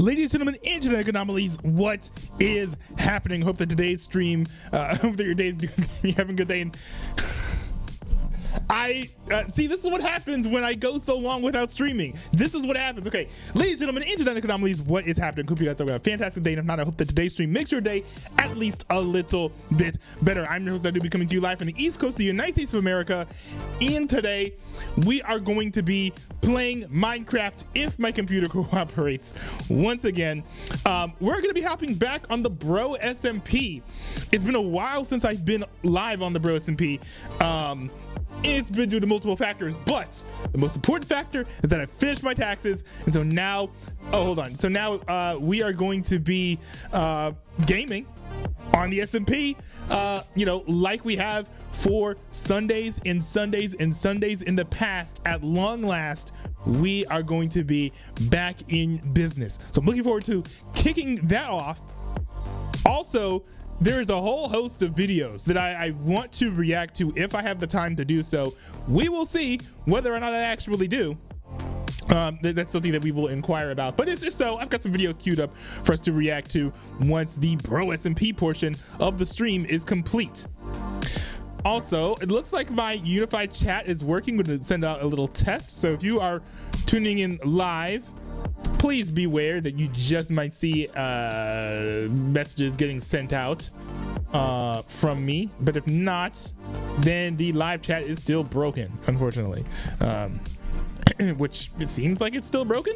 Ladies and gentlemen, internet anomalies, what is happening? Hope that today's stream, hope that your day's you're having a good day. And I see, this is what happens when I go so long without streaming. This is what happens. Okay, ladies and gentlemen, internet anomalies, what is happening? Hope you guys have a fantastic day. And if not, I hope that today's stream makes your day at least a little bit better. I'm your host, I do be coming to you live from the East Coast of the United States of America. And today we are going to be playing Minecraft if my computer cooperates once again. We're going to be hopping back on the Bro SMP. It's been a while since I've been live on the Bro SMP. It's been due to multiple factors, but the most important factor is that I finished my taxes, and so now, so now we are going to be gaming on the SMP, you know, like we have for Sundays in the past. At long last, we are going to be back in business. So I'm looking forward to kicking that off. Also, there's a whole host of videos that I want to react to if I have the time to do so. We will see whether or not I actually do. That's something that we will inquire about. But if so, I've got some videos queued up for us to react to once the Bro SMP portion of the stream is complete. Also, it looks like my unified chat is working. We're going to send out a little test. So if you are tuning in live, please beware that you just might see messages getting sent out from me. But if not, then the live chat is still broken, unfortunately. Which it seems like it's still broken.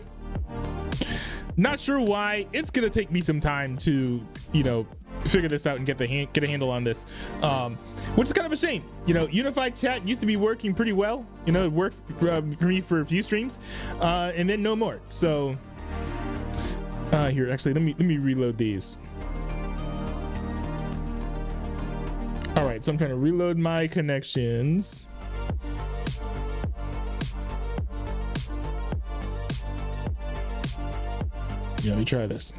Not sure why. It's gonna take me some time to, you know, figure this out and get a handle on this, which is kind of a shame. You know, unified chat used to be working pretty well. You know, it worked for me for a few streams, and then no more. So here, actually, let me reload these. All right, so I'm trying to reload my connections. Yeah, let me try this.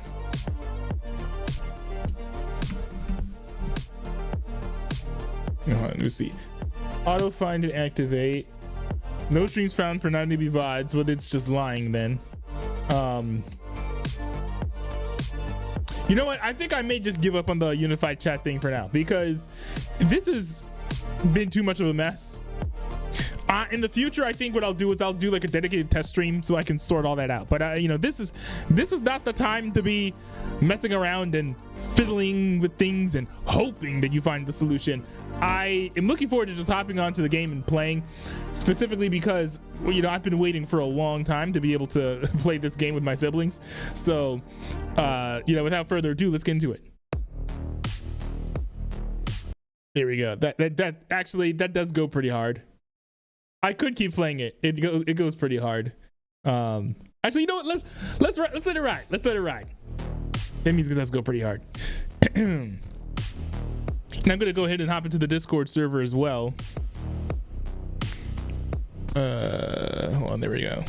Let's see. Auto find and activate. No streams found for non-newbie VODs, but it's just lying then. You know what? I think I may just give up on the unified chat thing for now, because this has been too much of a mess. In the future, I think what I'll do is I'll do like a dedicated test stream so I can sort all that out. But you know, this is not the time to be messing around and fiddling with things and hoping that you find the solution. I am looking forward to just hopping onto the game and playing, specifically because, well, you know, I've been waiting for a long time to be able to play this game with my siblings. So, you know, without further ado, let's get into it. There we go. That actually does go pretty hard. I could keep playing it. It goes pretty hard. Actually, you know what? Let's let it ride. Let's let it ride. That music does go pretty hard. And I'm gonna go ahead and hop into the Discord server as well. Hold on, there we go.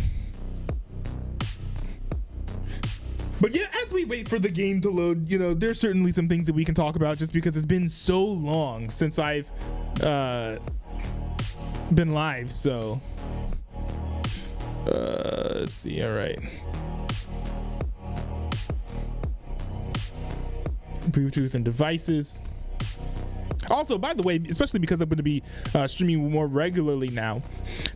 But yeah, as we wait for the game to load, you know, there's certainly some things that we can talk about, just because it's been so long since I've been live. So let's see. All right, Bluetooth and devices. Also, by the way, especially because I'm going to be streaming more regularly now,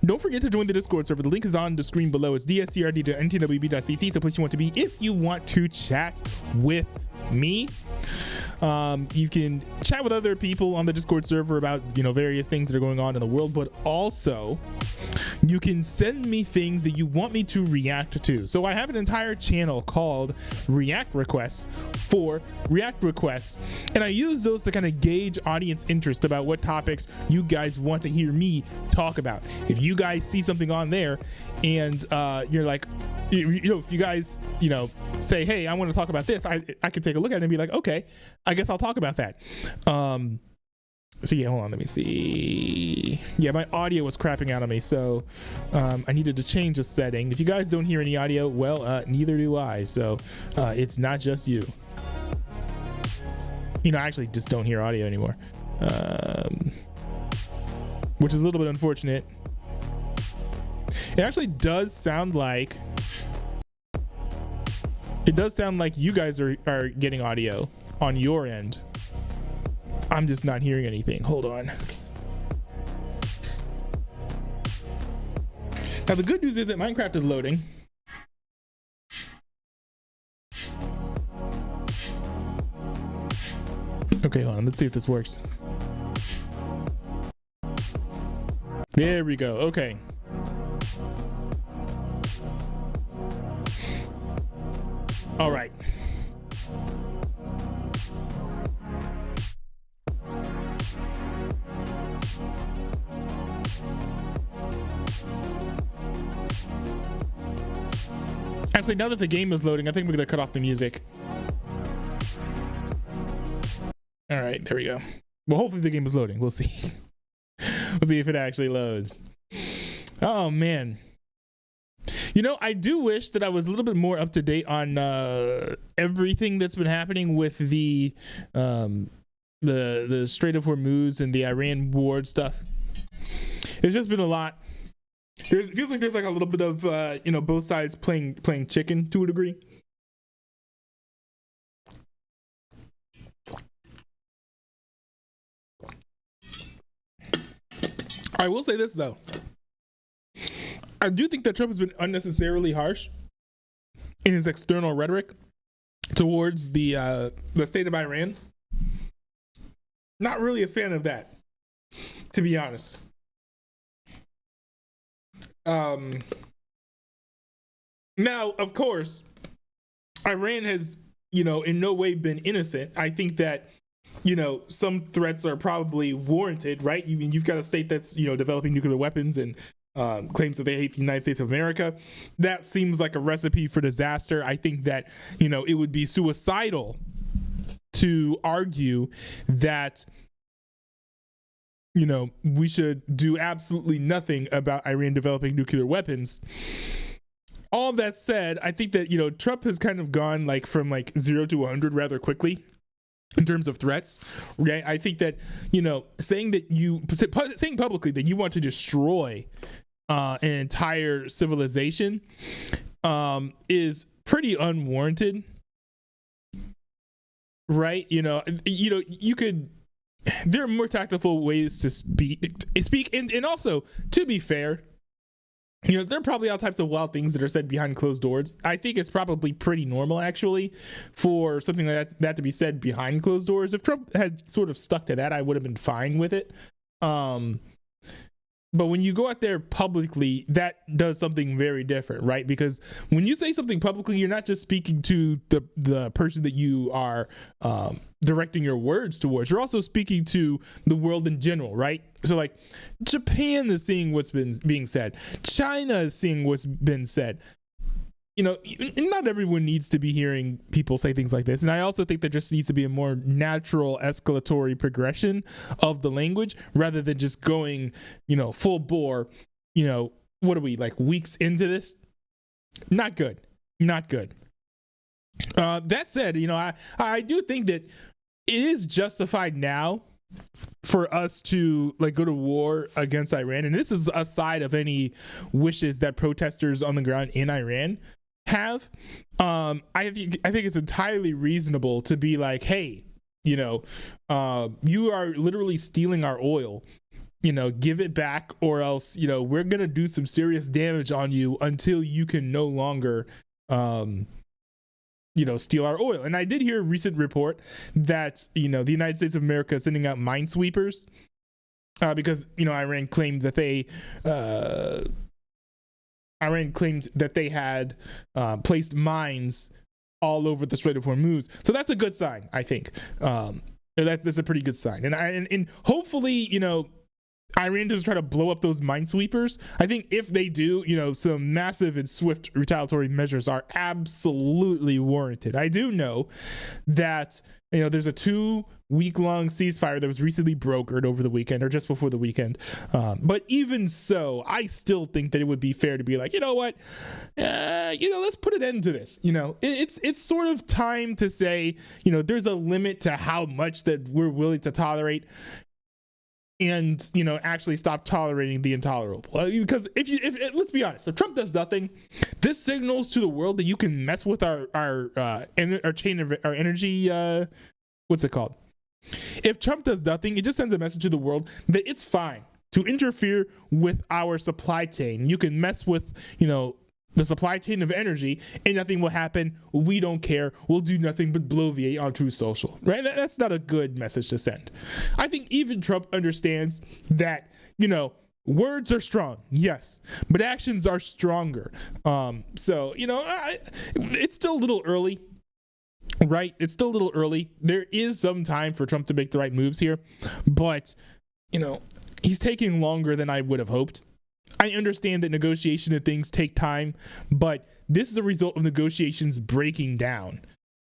don't forget to join the Discord server. The link is on the screen below. It's dscrd.ntwb.cc. It's a place you want to be if you want to chat with me. You can chat with other people on the Discord server about, you know, various things that are going on in the world, but also you can send me things that you want me to react to. So I have an entire channel called React Requests for React Requests, and I use those to kind of gauge audience interest about what topics you guys want to hear me talk about. If you guys see something on there and you're like, you know, if you guys, you know, say, hey, I want to talk about this, I can take a look at it and be like, okay, I guess I'll talk about that. So yeah, hold on, let me see. Yeah, my audio was crapping out on me, so I needed to change a setting. If you guys don't hear any audio, well, neither do I. So it's not just you. You know, I actually just don't hear audio anymore, which is a little bit unfortunate. It actually does sound like you guys are getting audio on your end. I'm just not hearing anything. Hold on. Now the good news is that Minecraft is loading. Okay, hold on. Let's see if this works. There we go. Okay. All right. Actually, now that the game is loading, I think we're gonna cut off the music. All right, there we go. Well, hopefully the game is loading. We'll see. We'll see if it actually loads. Oh man. You know, I do wish that I was a little bit more up to date on everything that's been happening with the Strait of Hormuz and the Iran war stuff. It's just been a lot. It feels like there's like a little bit of you know, both sides playing chicken to a degree. I will say this though. I do think that Trump has been unnecessarily harsh in his external rhetoric towards the state of Iran. Not really a fan of that, to be honest. Now, of course, Iran has, you know, in no way been innocent. I think that, you know, some threats are probably warranted, right? You've got a state that's, you know, developing nuclear weapons and claims that they hate the United States of America. That seems like a recipe for disaster. I think that, you know, it would be suicidal to argue that, you know, we should do absolutely nothing about Iran developing nuclear weapons. All that said, I think that, you know, Trump has kind of gone like from like 0 to 100 rather quickly in terms of threats. Right? I think that, you know, saying publicly that you want to destroy an entire civilization is pretty unwarranted. Right? You know, you could. There are more tactful ways to speak, and also, to be fair, you know, there are probably all types of wild things that are said behind closed doors. I think it's probably pretty normal, actually, for something like that to be said behind closed doors. If Trump had sort of stuck to that, I would have been fine with it. But when you go out there publicly, that does something very different, right? Because when you say something publicly, you're not just speaking to the person that you are directing your words towards. You're also speaking to the world in general, right? So like Japan is seeing what's been being said. China is seeing what's been said. You know, not everyone needs to be hearing people say things like this. And I also think there just needs to be a more natural escalatory progression of the language rather than just going, you know, full bore. You know, what are we, like weeks into this? Not good. Not good. That said, you know, I do think that it is justified now for us to like go to war against Iran. And this is aside of any wishes that protesters on the ground in Iran have. I think it's entirely reasonable to be like, hey, you know, you are literally stealing our oil, you know, give it back, or else, you know, we're gonna do some serious damage on you until you can no longer you know, steal our oil. And I did hear a recent report that, you know, the United States of America is sending out minesweepers because, you know, Iran claimed that they had placed mines all over the Strait of Hormuz. So that's a good sign, I think. That's a pretty good sign. And hopefully, you know, Iran doesn't try to blow up those minesweepers. I think if they do, some massive and swift retaliatory measures are absolutely warranted. I do know that, there's a 2-week-long ceasefire that was recently brokered over the weekend or just before the weekend. But even so, I still think that it would be fair to be like, you know what, let's put an end to this. It's sort of time to say, there's a limit to how much that we're willing to tolerate. And actually stop tolerating the intolerable. Because if let's be honest, if Trump does nothing, this signals to the world that you can mess with our chain of our energy. What's it called? If Trump does nothing, it just sends a message to the world that it's fine to interfere with our supply chain. You can mess with the supply chain of energy and nothing will happen. We don't care. We'll do nothing but bloviate on Truth Social, right? That's not a good message to send. I think even Trump understands that, words are strong, yes, but actions are stronger. So, it's still a little early, right? It's still a little early. There is some time for Trump to make the right moves here, but, he's taking longer than I would have hoped. I understand that negotiation and things take time, but this is a result of negotiations breaking down.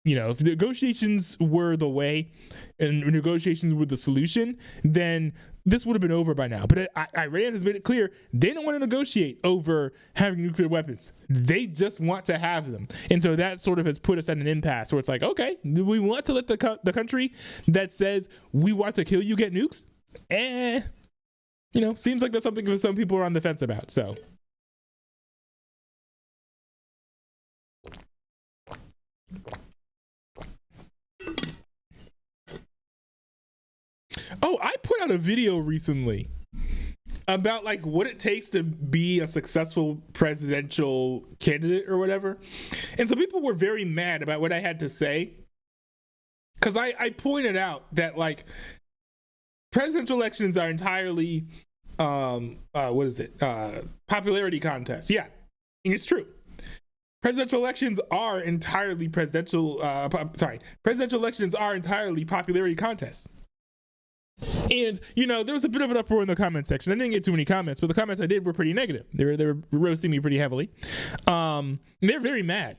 If negotiations were the way and negotiations were the solution, then this would have been over by now. But Iran has made it clear they don't want to negotiate over having nuclear weapons. They just want to have them. And so that sort of has put us at an impasse where it's like, okay, we want to let the country that says we want to kill you get nukes? Seems like that's something that some people are on the fence about. So, I put out a video recently about what it takes to be a successful presidential candidate or whatever. And so people were very mad about what I had to say. Because I pointed out that presidential elections are entirely popularity contests. Yeah, it's true. Presidential elections are entirely presidential elections are entirely popularity contests. And there was a bit of an uproar in the comment section. I didn't get too many comments, but the comments I did were pretty negative. They were roasting me pretty heavily. They're very mad.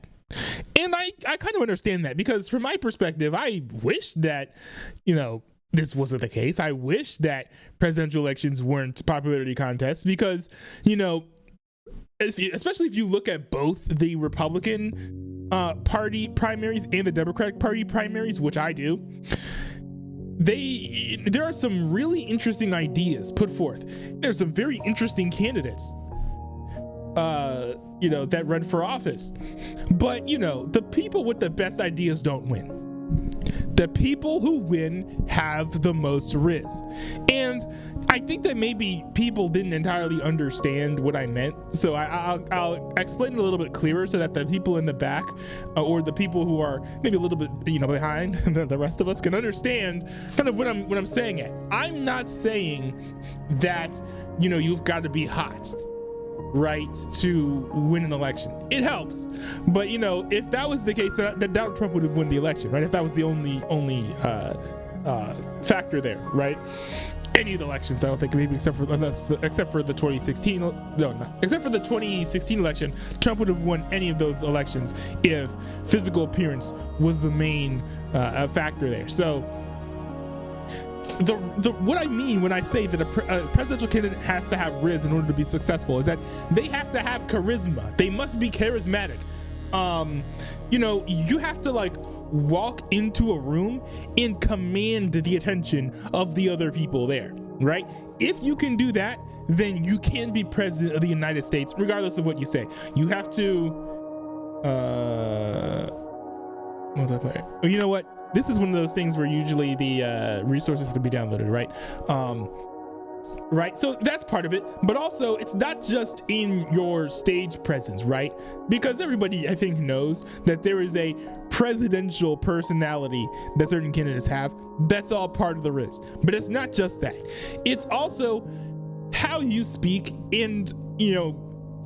And I kind of understand that, because from my perspective, I wish that, this wasn't the case. I wish that presidential elections weren't popularity contests, because, especially if you look at both the Republican Party primaries and the Democratic Party primaries, which I do, there are some really interesting ideas put forth. There's some very interesting candidates, that run for office. But, the people with the best ideas don't win. The people who win have the most riz. And I think that maybe people didn't entirely understand what I meant. So I'll explain it a little bit clearer so that the people in the back or the people who are maybe a little bit, behind the rest of us can understand kind of what I'm saying at. I'm not saying that, you've got to be hot, right, to win an election. It helps, but if that was the case, then Donald Trump would have won the election, right? If that was the only factor there, right? Any of the elections, I don't think, maybe except for the 2016. Except for the 2016 election, Trump would have won any of those elections if physical appearance was the main factor there. So. What I mean when I say that a presidential candidate has to have riz in order to be successful is that they have to have charisma. They must be charismatic. You have to walk into a room and command the attention of the other people there, right? If you can do that, then you can be president of the United States, regardless of what you say. You have to, you know what? This is one of those things where usually the resources have to be downloaded, right? Right, so that's part of it, but also it's not just in your stage presence, right? Because everybody, I think, knows that there is a presidential personality that certain candidates have. That's all part of the risk, but it's not just that. It's also how you speak and,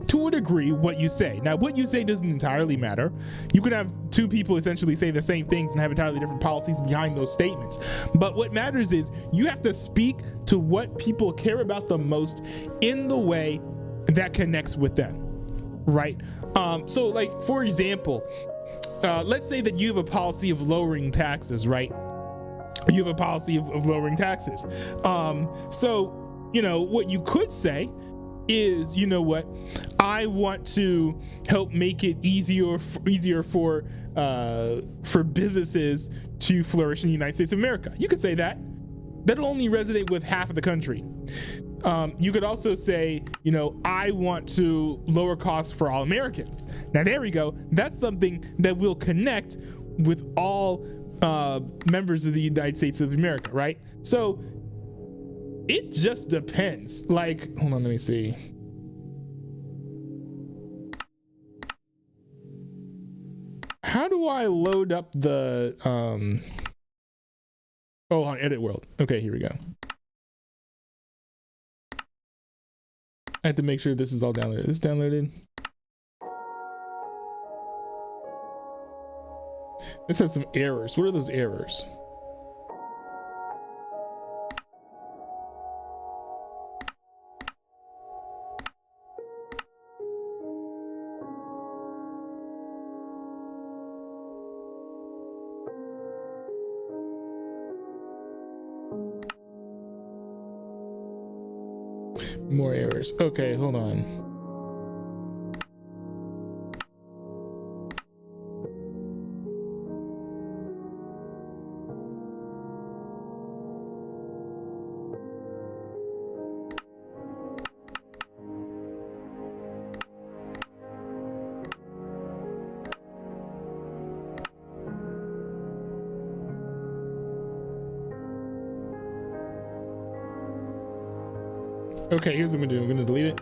to a degree what you say. Now, what you say doesn't entirely matter. You can have two people essentially say the same things and have entirely different policies behind those statements. But what matters is you have to speak to what people care about the most in the way that connects with them, right? So like, for example, let's say that you have a policy of lowering taxes, right? You have a policy of lowering taxes. So, you know, what you could say is, you know what, I want to help make it easier for businesses to flourish in the United States of America. You could say that. That'll only resonate with half of the country. You could also say, you know, I want to lower costs for all Americans. Now there we go. That's something that will connect with all members of the United States of America, right? So it just depends. Like, hold on, let me see. How do I load up the oh, on Edit World? Okay, here we go. I have to make sure this is all downloaded. Is this downloaded? This has some errors. What are those errors? More errors. Okay, hold on. Okay, here's what I'm gonna do. I'm gonna delete it.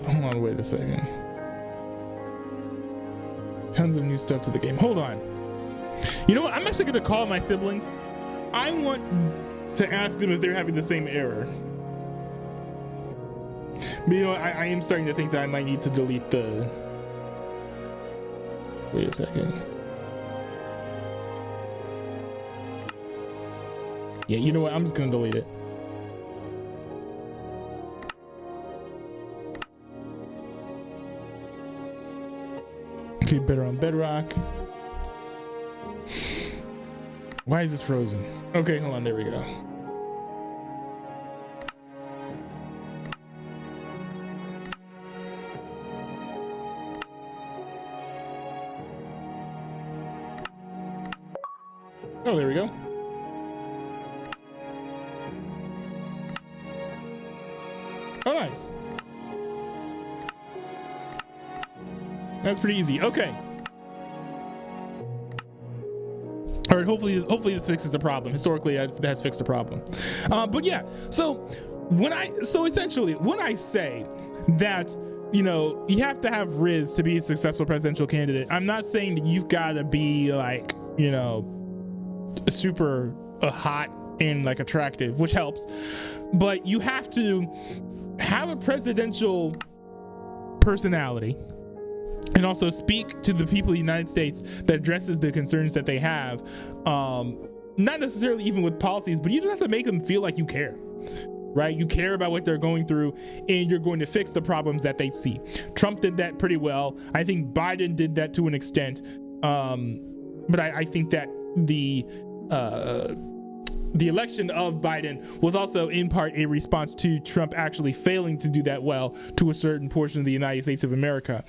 Hold on, wait a second. Tons of new stuff to the game. Hold on. You know what? I'm actually gonna call my siblings. I want to ask them if they're having the same error. But you know what? I am starting to think that I might need to delete the... Wait a second. Yeah, you know what? I'm just gonna delete it. Okay, better on Bedrock. Why is this frozen? Okay, hold on, there we go. Oh, there we go. Oh, nice. That's pretty easy. Okay. All right. Hopefully this fixes the problem. Historically, that has fixed the problem. But yeah. So essentially, when I say that, you know, you have to have Riz to be a successful presidential candidate, I'm not saying that you've got to be like, you know, super hot and like attractive, which helps, but you have to have a presidential personality and also speak to the people of the United States that addresses the concerns that they have, not necessarily even with policies, but you just have to make them feel like you care, right? You care about what they're going through and you're going to fix the problems that they see. Trump did that pretty well. I think Biden did that to an extent, but I think that the election of Biden was also in part a response to Trump actually failing to do that well to a certain portion of the United States of America.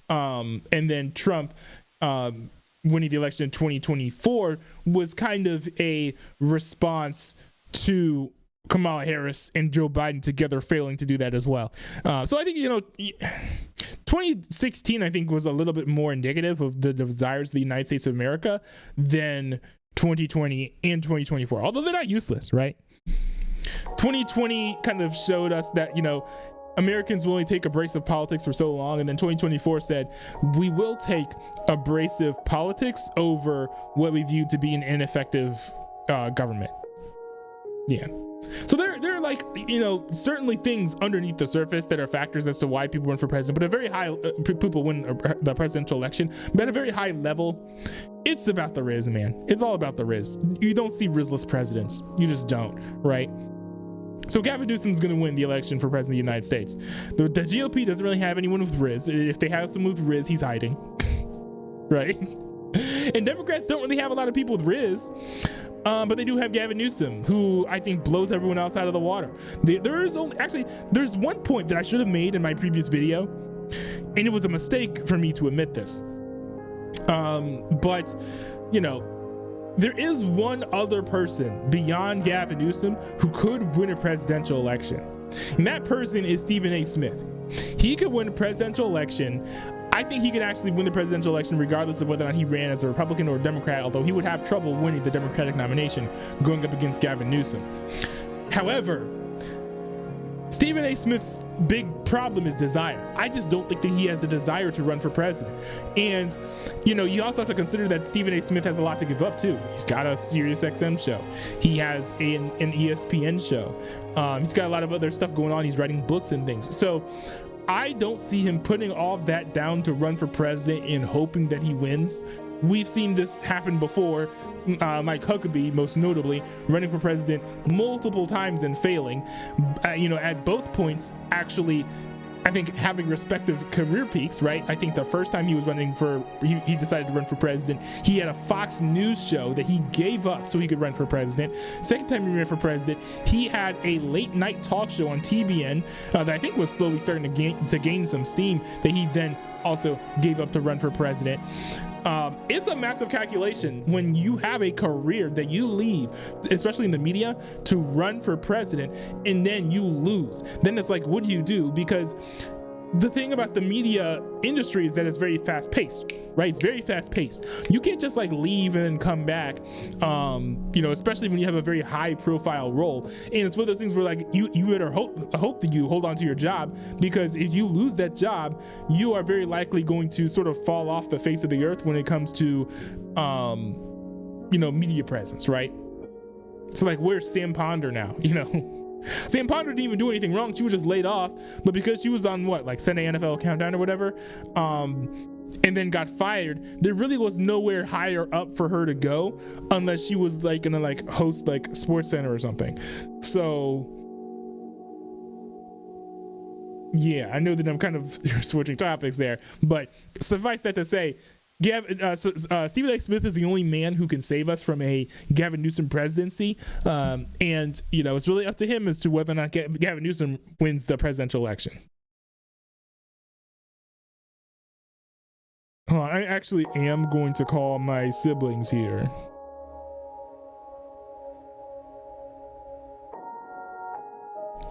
And then Trump winning the election in 2024 was kind of a response to Kamala Harris and Joe Biden together failing to do that as well. So I think, you know, 2016, I think, was a little bit more indicative of the desires of the United States of America than 2020 and 2024, although they're not useless, right? 2020 kind of showed us that, you know, Americans will only take abrasive politics for so long, and then 2024 said we will take abrasive politics over what we view to be an ineffective government, Yeah. So there are like, you know, certainly things underneath the surface that are factors as to why people run for president, but a very high people win the presidential election. But at a very high level, it's about the Riz, man. It's all about the Riz. You don't see Rizless presidents. You just don't, right? So Gavin Newsom's going to win the election for president of the United States. The GOP doesn't really have anyone with Riz. If they have someone with Riz, he's hiding, right? And Democrats don't really have a lot of people with Riz. But they do have Gavin Newsom, who I think blows everyone else out of the water. There's one point that I should have made in my previous video, and it was a mistake for me to admit this. But you know, there is one other person beyond Gavin Newsom who could win a presidential election, and that person is Stephen A. Smith. He could win a presidential election. I think he could actually win the presidential election regardless of whether or not he ran as a Republican or a Democrat, although he would have trouble winning the Democratic nomination going up against Gavin Newsom. However, Stephen A. Smith's big problem is desire. I just don't think that he has the desire to run for president. And, you know, you also have to consider that Stephen A. Smith has a lot to give up too. He's got a Sirius XM show. He has an ESPN show. He's got a lot of other stuff going on. He's writing books and things. So I don't see him putting all of that down to run for president and hoping that he wins. We've seen this happen before. Mike Huckabee, most notably, running for president multiple times and failing. You know, at both points, actually, I think having respective career peaks, right? I think the first time he was running for, he decided to run for president, he had a Fox News show that he gave up so he could run for president. Second time he ran for president, he had a late night talk show on TBN that I think was slowly starting to gain some steam, that he then also gave up to run for president. It's a massive calculation when you have a career that you leave, especially in the media, to run for president, and then you lose. Then it's like, what do you do? Because the thing about the media industry is that it's very fast paced, right? It's very fast paced. You can't just like leave and then come back, you know, especially when you have a very high profile role. And it's one of those things where like you better hope that you hold on to your job, because if you lose that job, you are very likely going to sort of fall off the face of the earth when it comes to, you know, media presence, right? So like, where's Sam Ponder now? You know, Sam Ponder didn't even do anything wrong. She was just laid off, but because she was on what, like Sunday NFL Countdown or whatever, and then got fired, there really was nowhere higher up for her to go unless she was like gonna like host like Sports Center or something. So yeah, I know that I'm kind of switching topics there, but suffice that to say, Stephen A. Smith is the only man who can save us from a Gavin Newsom presidency, and you know, it's really up to him as to whether or not Gavin Newsom wins the presidential election. I actually am going to call my siblings here.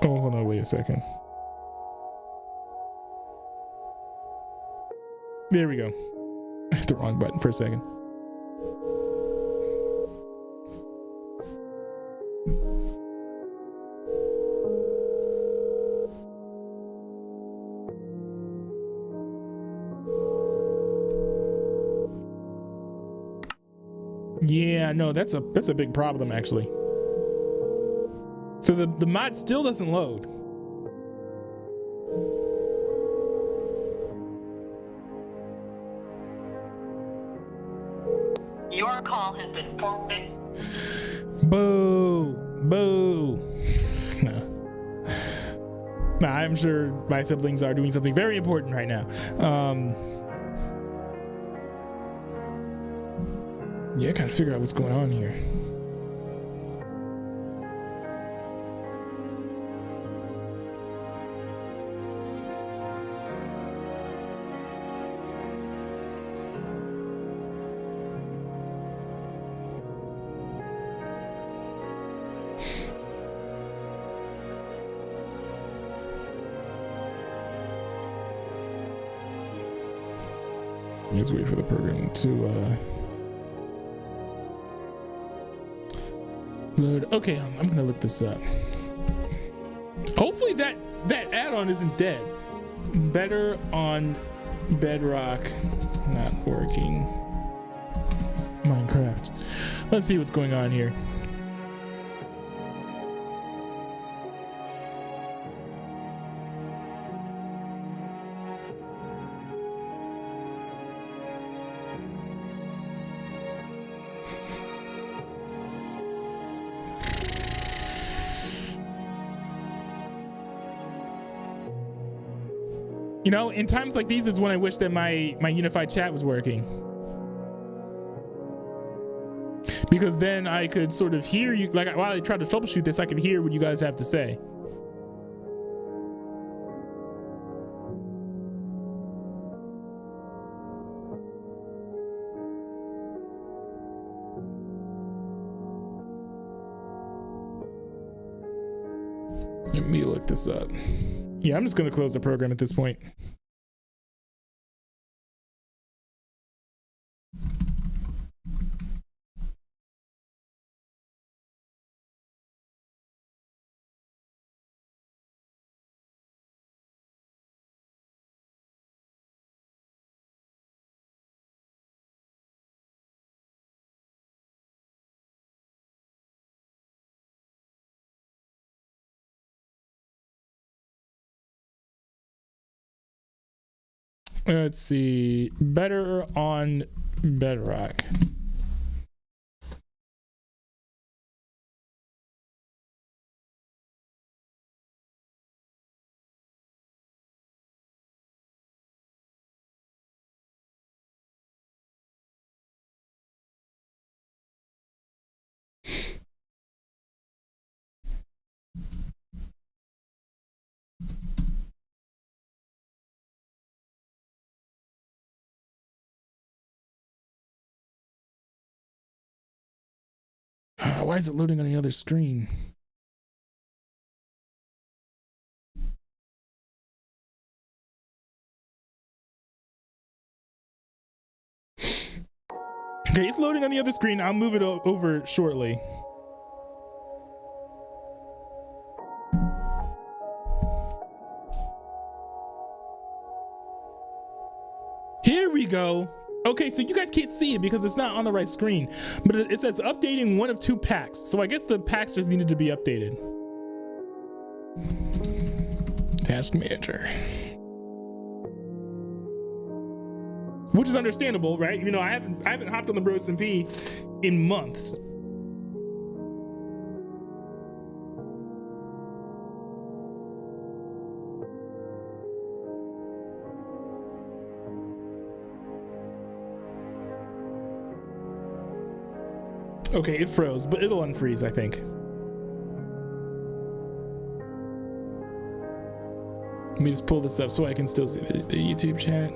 Oh, hold on, wait a second. There we go. I hit the wrong button for a second. Yeah, no, that's a big problem actually. So the mod still doesn't load. Your call has been forwarded. Boo, boo. No, I'm sure my siblings are doing something very important right now. Yeah, I gotta figure out what's going on here. Let's wait for the program to load. Okay, I'm gonna look this up. Hopefully that add-on isn't dead. Better on Bedrock, not working. Minecraft. Let's see what's going on here. You know, in times like these is when I wish that my unified chat was working. Because then I could sort of hear you, like while I try to troubleshoot this, I can hear what you guys have to say. Let me look this up. Yeah, I'm just gonna close the program at this point. Let's see. Better on Bedrock. Why is it loading on the other screen? Okay, it's loading on the other screen. I'll move it over shortly. Here we go. Okay, so you guys can't see it because it's not on the right screen, but it says updating one of 2 packs. So I guess the packs just needed to be updated. Task manager. Which is understandable, right? You know, I haven't hopped on the Bro SMP in months. Okay, it froze, but it'll unfreeze, I think. Let me just pull this up so I can still see the YouTube chat.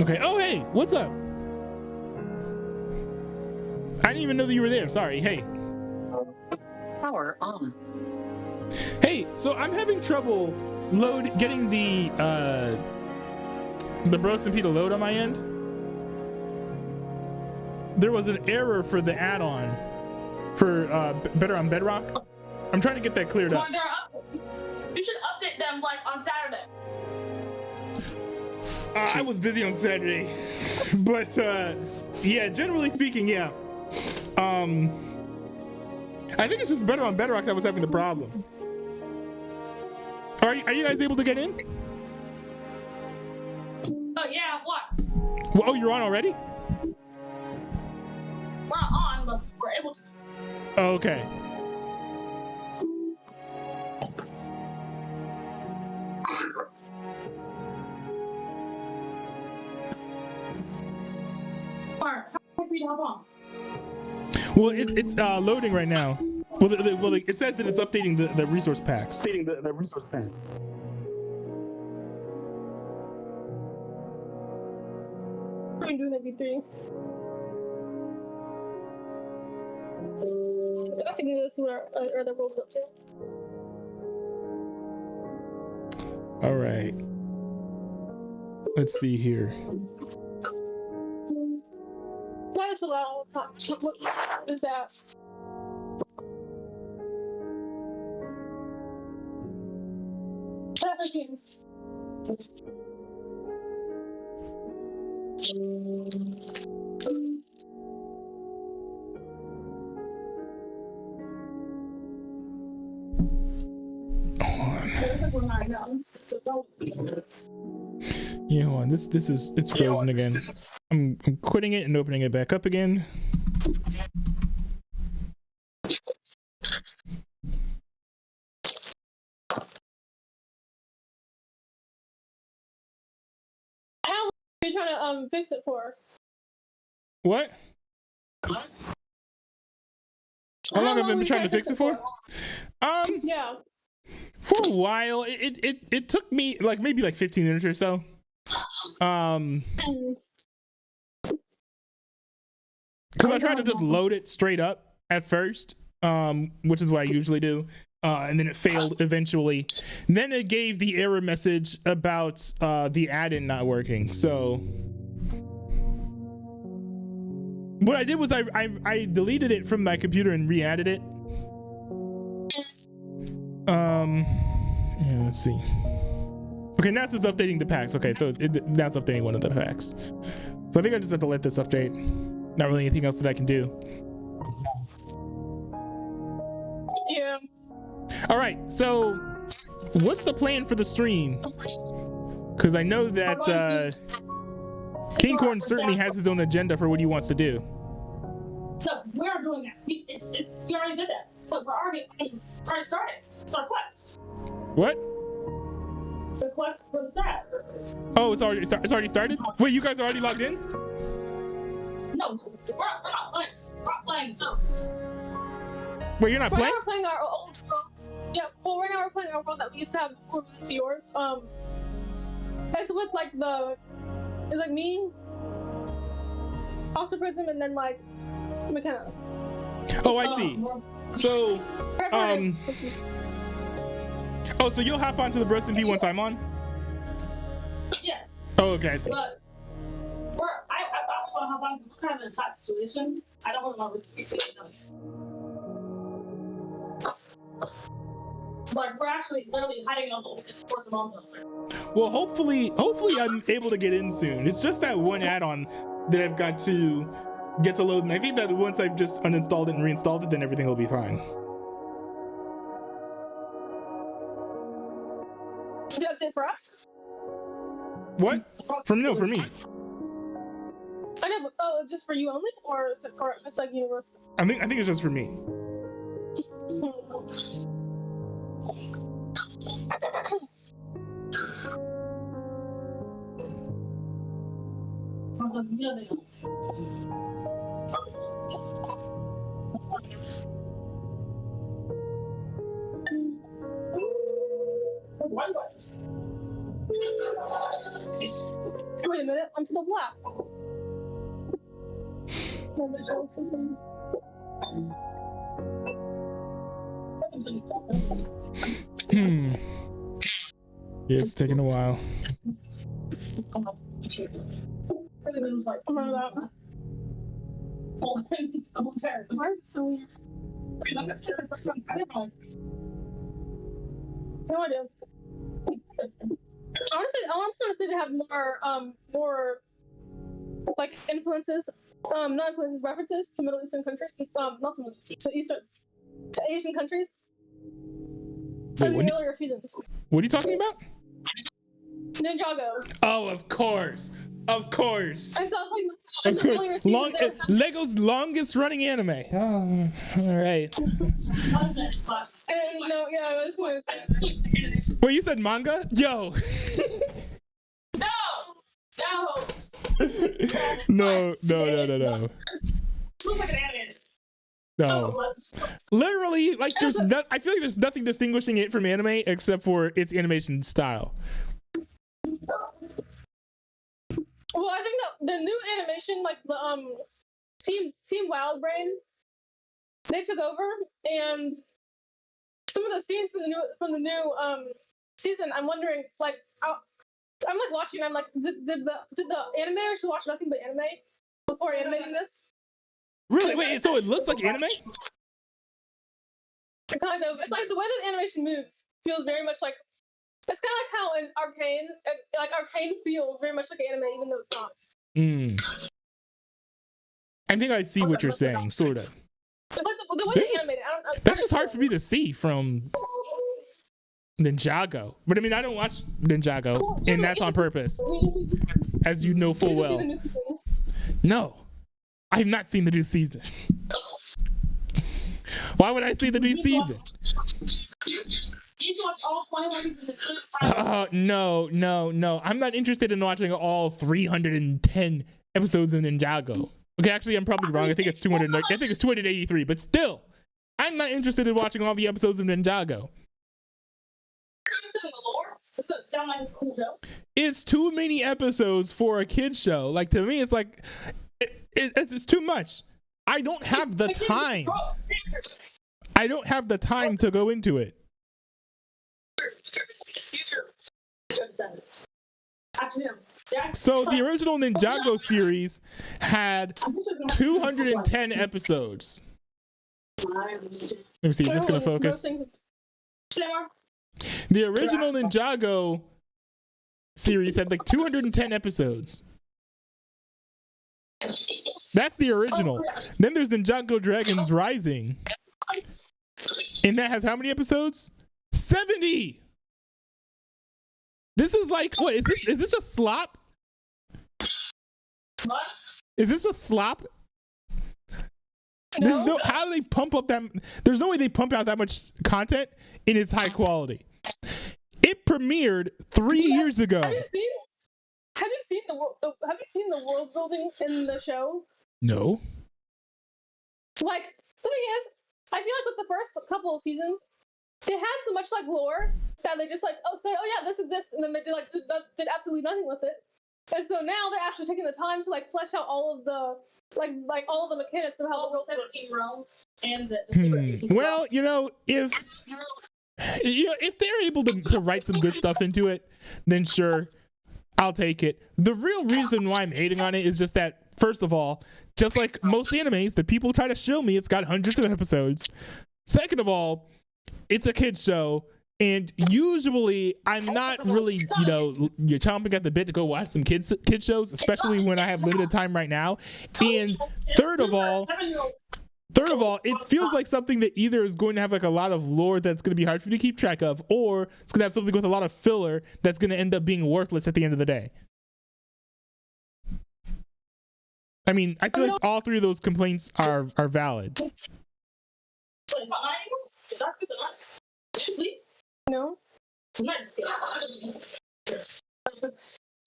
Okay, oh hey, what's up? I didn't even know that you were there, sorry, hey. Power on. Hey, so I'm having trouble getting the Bro SMP to load on my end. There was an error for the add-on for Better on Bedrock. I'm trying to get that cleared up. You should update them like on Saturday. I was busy on Saturday, but yeah, generally speaking, yeah. I think it's just Better on Bedrock that was having the problem. Are you guys able to get in? Oh yeah, what? Well, oh, you're on already? We're not on, but we're able to. Oh, okay. Alright, how do we hop on? Well, it's loading right now. Well, it says that it's updating the resource packs. Trying to do everything. I think this is where the roles up to. All right. Let's see here. Why is it loud? What is that? Trafficking. Yeah, hold on. It's frozen again. I'm quitting it and opening it back up again. trying to fix it for? What? How long have I been trying to fix it for? Yeah. For a while. It took me like maybe like 15 minutes or so. Because I tried to just load it straight up at first, which is what I usually do. And then it failed eventually. And then it gave the error message about the add-in not working. So what I did was I deleted it from my computer and re-added it. Yeah, let's see. Okay, now it's just updating the packs. Okay, so now it's updating one of the packs. So I think I just have to let this update. Not really anything else that I can do. Yeah. All right, so what's the plan for the stream? Because I know that King Corn certainly has his own agenda for what he wants to do. No, we are doing that. We already did that. But we're already started. It's our quest. What? The quest was that. Oh, it's already started? Wait, you guys are already logged in? No, we're not playing. We're not playing. So. Wait, you're not playing? We're playing our old world. Yeah, well, right now we're playing our world that we used to have before we moved to yours. It's with like it's like me, Octoprism, and then like McKenna. Oh, I see. So, oh, so you'll hop onto the Bros and B once I'm on? Yeah. Oh, okay, I see. But I thought we want to hop on. We're kind of in a tight situation. I don't want to repeat it. Like we're actually literally hiding on the sports and mountains. Well, hopefully I'm able to get in soon. It's just that one add-on that I've got to get to load, and I think that once I've just uninstalled it and reinstalled it, then everything will be fine. That's it for us? What? For me. I know, but just for you only, or is it for it's like universal? I think it's just for me. Wait a minute, I'm still black. Yeah, it's taking a while. Why is it so weird? No idea. Honestly, I'm starting to say they have more like influences, not influences, references to Middle Eastern countries, not to Middle East, to Asian countries. Wait, what are you talking about? Ninjago. Oh, of course. And so Of course. Lego's longest running anime. Oh, all right. And yeah, it was Well, you said manga? Yo. No. No. No. Literally, like I feel like there's nothing distinguishing it from anime except for its animation style. Well, I think that the new animation, like the Team Wildbrain, they took over, and some of the scenes from the new season, I'm wondering, like, I'm like watching, I'm like, did the animators watch nothing but anime before animating this? Really? Wait, so it looks like anime? Kind of. It's like the way that animation moves feels very much like. It's kind of like how in Arcane feels very much like anime, even though it's not. I think I see what you're saying, sort of. It's like the way they animate it. That's just hard for me to see from Ninjago. But I mean, I don't watch Ninjago, and that's on purpose, as you know full well. No, I have not seen the new season. Why would I see the new season? You watch all No. I'm not interested in watching all 310 episodes of Ninjago. Okay, actually, I'm probably wrong. I think it's 200. I think it's 283. But still, I'm not interested in watching all the episodes of Ninjago. It's too many episodes for a kid's show. Like, to me, it's like it's too much. I don't have the time. I don't have the time to go into it. So the original Ninjago series had 210 episodes. Let me see, is this gonna focus? The original Ninjago series had like 210 episodes. That's the original. Then there's Ninjago Dragons Rising. And that has how many episodes? 70! This is like, what, is this just slop? What? Is this just slop? There's no, how do they pump up that, there's no way they pump out that much content in its high quality. It premiered 3 years ago. Have you seen the world building in the show? No. Like, the thing is, I feel like with the first couple of seasons, they had so much like lore that they just like, say, oh yeah, this exists, and then they did absolutely nothing with it. And so now they're actually taking the time to like flesh out all of the like all of the mechanics of how the world 17 realms and the well, if they're able to write some good stuff into it, then sure, I'll take it. The real reason why I'm hating on it is just that, first of all, just like most animes that people try to show me, it's got hundreds of episodes. Second of all, it's a kid's show, and usually I'm not really, you're chomping at the bit to go watch some kid shows, especially when I have limited time right now. And third of all, it feels like something that either is going to have like a lot of lore that's going to be hard for you to keep track of, or it's going to have something with a lot of filler that's going to end up being worthless at the end of the day. I mean, I feel like all three of those complaints are valid. No. The night just skipped.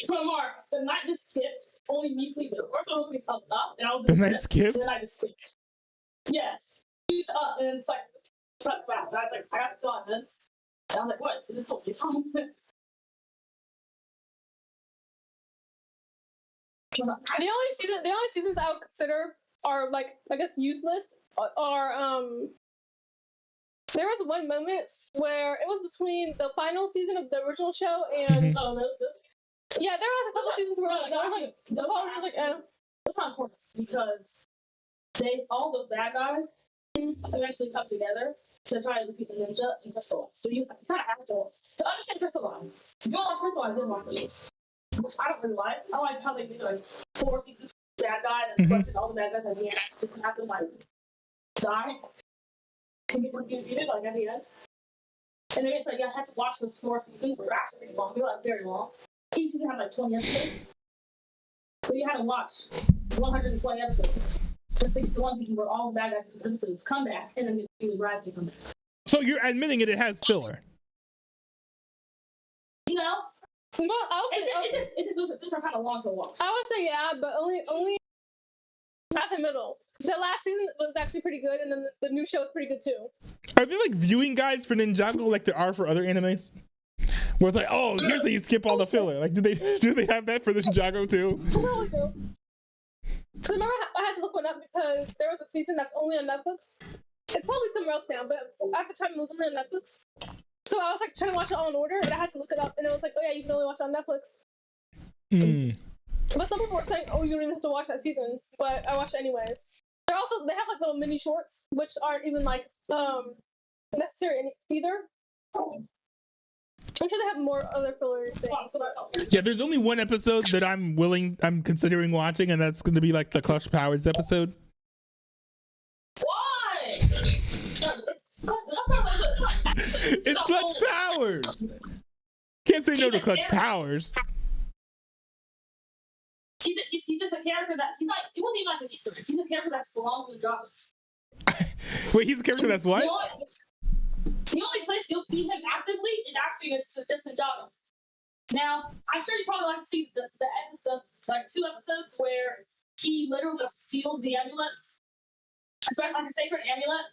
Mark, the night just skipped. Only me sleeping. First of all, we up, and I was the night skipped. The night just skipped. Yes. He's up, and it's like, fuck that. I was like, I got to go on then. And I was like, what? Is this whole time? The only seasons I would consider are like, I guess, useless are there was one moment where it was between the final season of the original show and yeah, there was a couple seasons where it's not important because all the bad guys eventually come together to try to defeat the ninja and crystallize. So you kind of have to understand crystallize. If you don't like crystallize, then watch this. Which I don't really like. I like how they do like 4 seasons bad guy and all the bad guys at the end just have to like die and get defeated like at the end. And then it's like I had to watch those 4 seasons, which are actually pretty long. They're like very long. Each season had like 20 episodes. So you had to watch 120 episodes. Just to get to one season where all the bad guys in the episodes come back and then you ride they come back. So you're admitting it has filler. No. Well, it just are kind of long to watch. I would say yeah, but only at the middle. The last season was actually pretty good, and then the new show is pretty good too. Are there like viewing guides for Ninjago like there are for other animes? Where it's like, oh, here's how you skip all the filler. Like, do they have that for the Ninjago too? I probably do. So remember, I had to look one up because there was a season that's only on Netflix. It's probably somewhere else now, but at the time it was only on Netflix. So I was like trying to watch it all in order, and I had to look it up, and it was like, oh yeah, you can only watch it on Netflix. But some people were saying, oh, you don't even have to watch that season, but I watched it anyway. They have like little mini shorts, which aren't even like necessary either. I'm sure they have more other filler things. Yeah, there's only one episode that I'm considering watching, and that's going to be like the Clutch Powers episode. Why? It's Clutch Powers. Can't say no to Clutch Powers. He's just a character that he wasn't even like an Easter egg. He's a character that belongs to the job. Wait, he's a character that's what? He's the only place you'll see him actively is actually in Ninjago. Now, I'm sure you probably like to see the like 2 episodes where he literally steals the amulet, especially like a sacred amulet.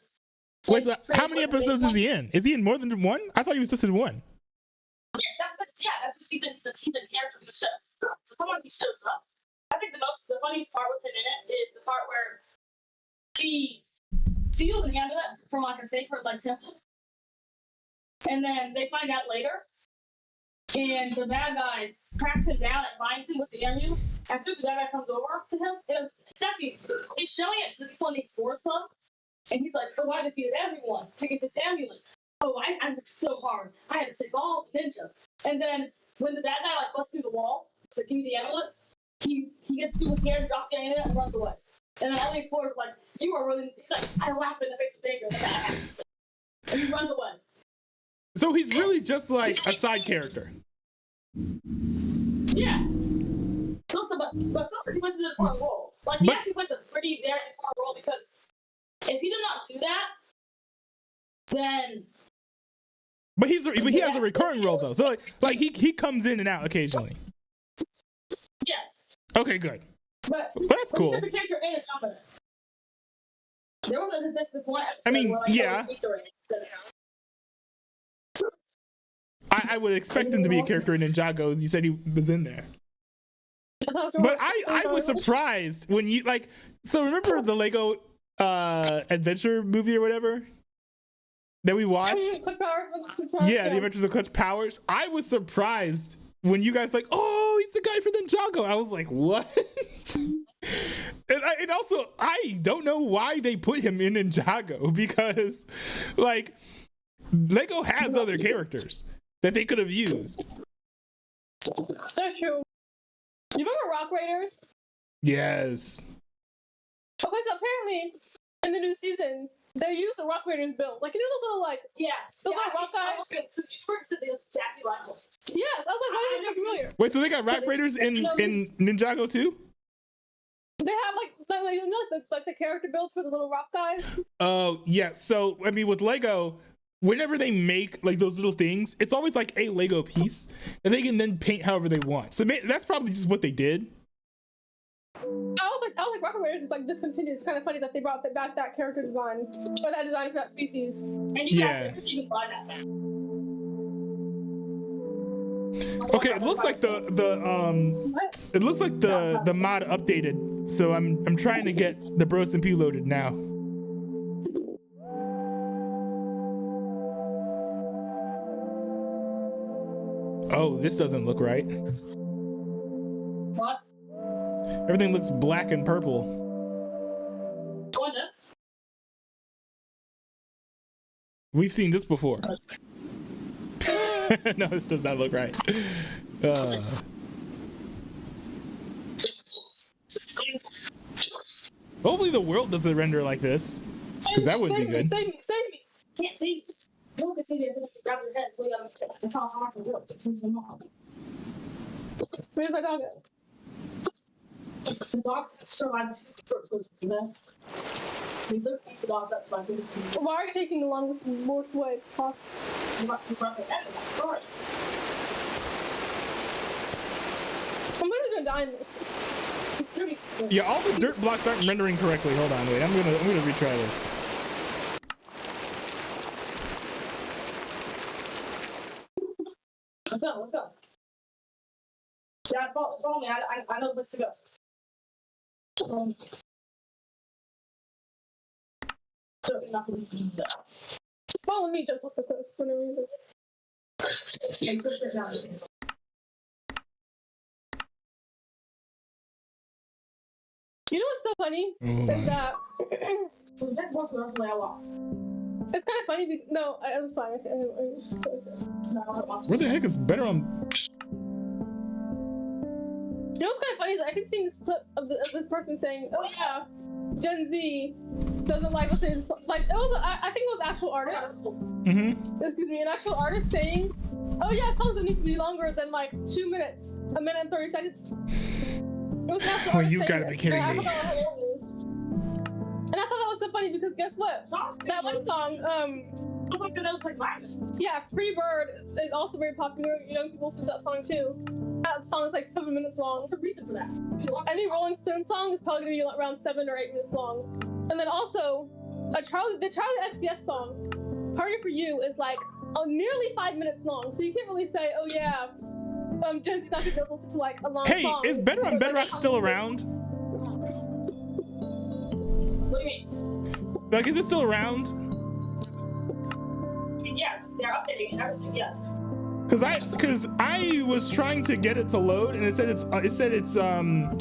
Wait, so how many episodes is he in? Is he in more than one? I thought he was just in one. Yeah, that's he's a character in the show. So sometimes he shows up. I think the funniest part with him in it is the part where he steals an amulet from like a sacred like temple, and then they find out later, and the bad guy tracks him down and binds him with the amulet. After the bad guy comes over to him, he's showing it to the people in the Explorers Club, and he's like, "Oh, I defeated everyone to get this amulet. Oh, I worked so hard. I had to save all the ninjas." And then when the bad guy like busts through the wall to give me the amulet, he gets super scared, drops the amulet, and runs away. And then all the explorers are like, "You are really..." He's like, "I laugh in the face of danger," and he runs away. So he's really just like a side character. Yeah. But sometimes he plays an important role. Like he actually plays a pretty very important role, because if he did not do that, then. But he has a recurring role though. So like he comes in and out occasionally. Yeah. Okay, good. But that's cool. He's a character in a company. There was this one episode. I mean, where, like, yeah. I would expect him to be a character in Ninjago. You said he was in there. But I was surprised when you like. So remember the Lego adventure movie or whatever that we watched? Yeah, the Adventures of Clutch Powers. I was surprised when you guys like, "Oh, he's the guy for Ninjago." I was like, "What?" And also, I don't know why they put him in Ninjago, because like Lego has other characters that they could have used. That's true. You remember Rock Raiders? Yes. Okay, so apparently in the new season they used the Rock Raiders build. Like, you know those little like those like rock guys? Exactly like them. Yes, I was like, why are they so familiar? Wait, so they got Rock Raiders in Ninjago too? They have like the character builds for the little rock guys. Oh yeah. So I mean, with Lego, whenever they make like those little things, it's always like a Lego piece that they can then paint however they want. So that's probably just what they did. I was like, Rocket Raiders is like discontinued. It's kind of funny that they brought back that character design or that design for that species. And you guys can buy that. Okay, it looks like the mod updated. So I'm trying to get the Bros MP loaded now. Oh, this doesn't look right. What? Everything looks black and purple. We've seen this before. No, this does not look right. Hopefully the world doesn't render like this, because that would be good. Save me! Can't see. You can see me. Grab your head. It's how hard to work. Where's my dog? The dogs survive you know. We look at the dog up like this. Why are you taking the most way possible? Sorry. Somebody's gonna die in this. Yeah, all the dirt blocks aren't rendering correctly. Hold on, wait. I'm gonna retry this. Let's go. Yeah, follow me. I know the place to go. So not gonna do that. Follow me just for no reason. Okay, switch it down. You know what's so funny? Is that it's kind of funny because no, I was fine. Where the heck is better on? You know what's kind of funny is I keep seeing this clip of this person saying, "Oh yeah, Gen Z doesn't like listening to like it was I think it was actual artist. Excuse me, an actual artist saying, "Oh yeah, songs don't need to be longer than like 2 minutes, 1 minute and 30 seconds." It was an actual artist You saying gotta be this, kidding and me. And I thought that was so funny because guess what? That one song, I think that was like 5 minutes. Yeah, Free Bird is also very popular. Young people listen to that song too. That song is like 7 minutes long. What's the reason for that? Any Rolling Stones song is probably gonna be around 7 or 8 minutes long. And then also, the Charlie XCX song, "Party for You," is like nearly 5 minutes long. So you can't really say, oh yeah, Gen Z doesn't listen to like a long song. Hey, is Better on Bedrock still around? What do you mean? Like, is it still around? Yeah, they're updating and everything, yes. Cause I was trying to get it to load and it said it's an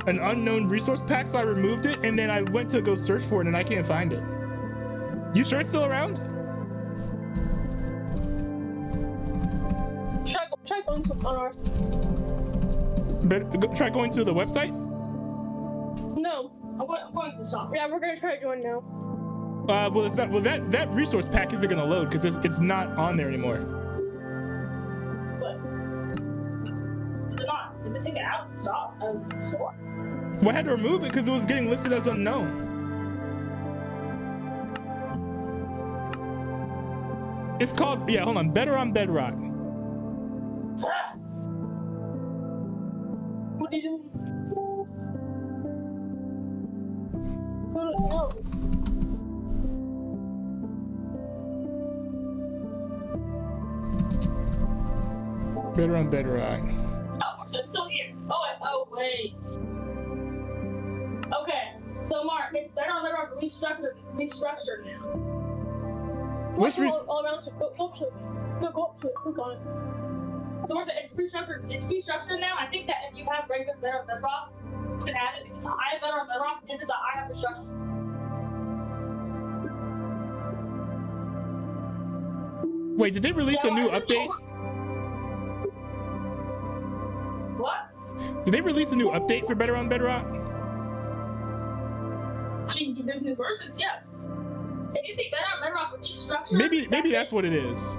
unknown resource pack, so I removed it and then I went to go search for it and I can't find it. You sure it's still around? Try going to on ours. Try going to the website. No. I'm going to the shop. Yeah, we're gonna try to join now. That resource pack isn't gonna load because it's not on there anymore. But they're not. If they take it out and stop, store. Well, I had to remove it because it was getting listed as unknown. It's called, yeah, hold on, Better on Bedrock. What do you do? No. Better on Bedrock. Oh, so it's still here. Oh, wait. Okay, so Mark, it's Better on Bedrock restructured now. What's all around to go up to it. Go up to it. Click on it. So it's restructured. It's restructured now. I think that if you have regular Better on Bedrock, you can add it because I have Better on Bedrock. This is I have restructured. Wait, did they release a new update? What? Did they release a new update for Better on Bedrock? I mean, there's new versions, yeah. If you see Better on Bedrock with restructured, Maybe that's what it is.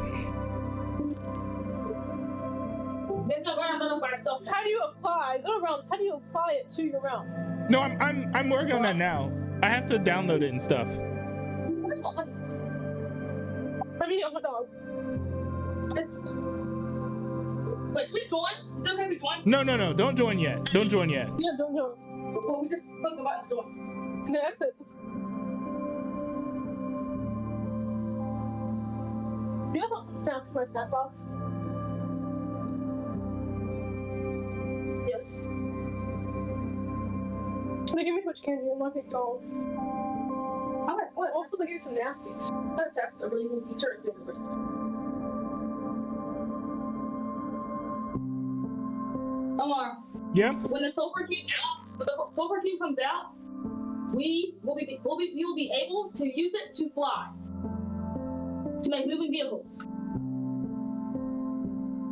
there's no Better on Bedrock by itself. How do you apply? Go around. How do you apply it to your realm? No, I'm working on that now. I have to download it and stuff. Let me hold on. Wait, should we join? Is it okay if we join? No, don't join yet. Don't join yet. Yeah, don't go. Well, we just click the button to join. No, exit. Do you have some snap to my snap box? Yes. They give me Twitch candy and market gold. Alright, what? Also, they give me some nasties. That's a really good feature. Omar, Yeah. when the Sulfur Cube comes out, we will be able to use it to fly, to make moving vehicles.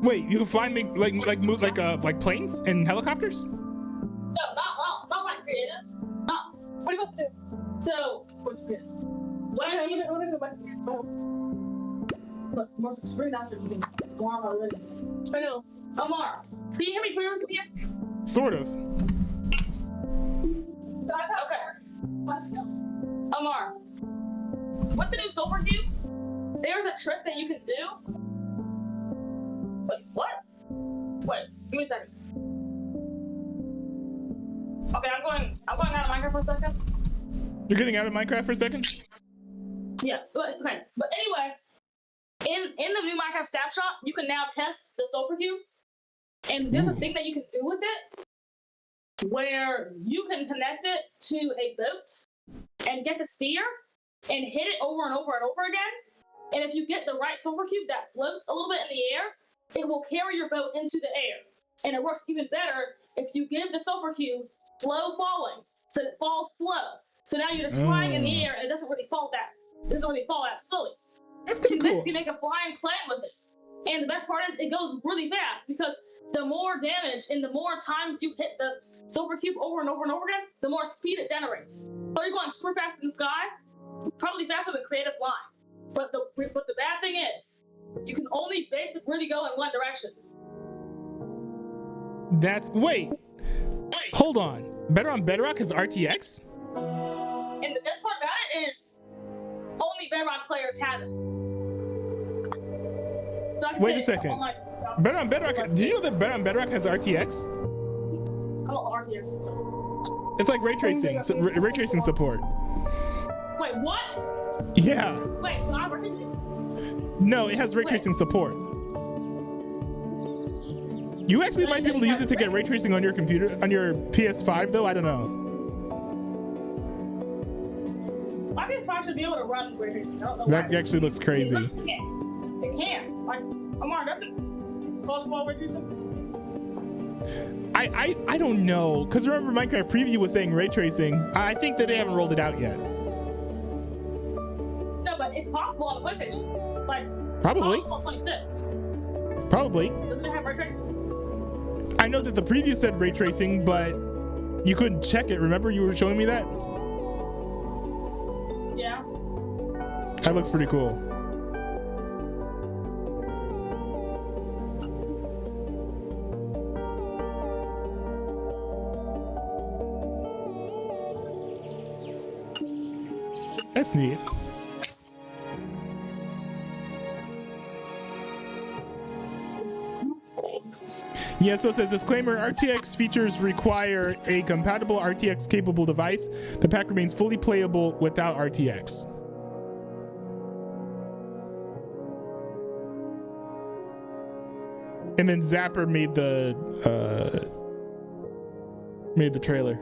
Wait, you can fly and move like planes and helicopters? No, not like creative. Not. What are you about to do? So, what's good? What I I mean, want to go back. look, more spring after you can go on already. I know. Omar, can you hear me clearly from here? Sort of. Okay. Omar, with the new Sulfur Cube, there's a trick that you can do. Wait, what? Wait, give me a second. Okay, I'm going out of Minecraft for a second. You're getting out of Minecraft for a second? Yeah, but okay. But anyway, in the new Minecraft snapshot, you can now test the Sulfur Cube. And there's a thing that you can do with it where you can connect it to a boat and get the sphere and hit it over and over and over again. And if you get the right Sulfur Cube that floats a little bit in the air, it will carry your boat into the air. And it works even better if you give the Sulfur Cube slow falling, so it falls slow. So now you're just flying in the air and it doesn't really fall that slowly. That's So kind of this cool. you can make a flying plane with it. And the best part is it goes really fast because the more damage and the more times you hit the Sulfur Cube over and over and over again, the more speed it generates. So you're going super fast in the sky, probably faster than creative flying. But the bad thing is, you can only basically really go in one direction. Wait, hold on. Better on Bedrock is RTX? And the best part about it is, only Bedrock players have it. Wait a second. Bet on Bedrock. Did you know that Bet on Bedrock has RTX? I don't RTX. It's like ray tracing, ray tracing support. Wait, what? Yeah. Wait, so I'm RTX? No, it has ray tracing support. You actually might be able to use it to get ray tracing on your computer, on your PS5 though. I don't know. My PS5 should be able to run ray tracing. I don't know That why. actually looks crazy. It can't. Like, Amar, does it cause small ray tracing? I don't know, because remember Minecraft Preview was saying ray tracing. I think that they haven't rolled it out yet. No, but it's possible on the PlayStation. Like, Probably. on 26. Probably. Doesn't it have ray tracing? I know that the preview said ray tracing, but you couldn't check it. Remember you were showing me that? Yeah. That looks pretty cool. That's neat. Yeah, so it says disclaimer, RTX features require a compatible RTX capable device. The pack remains fully playable without RTX. And then Zapper made the trailer.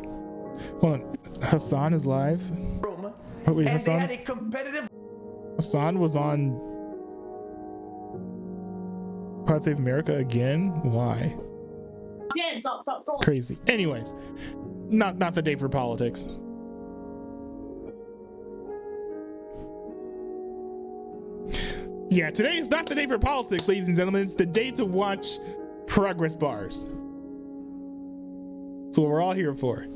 Hold on, Hassan is live. Oh wait, And Hassan. they had a competitive Hassan was on Pod Save America again? Why? Again, stop scrolling. Crazy. Anyways, not the day for politics. Yeah, today is not the day for politics, ladies and gentlemen. It's the day to watch progress bars. That's what we're all here for.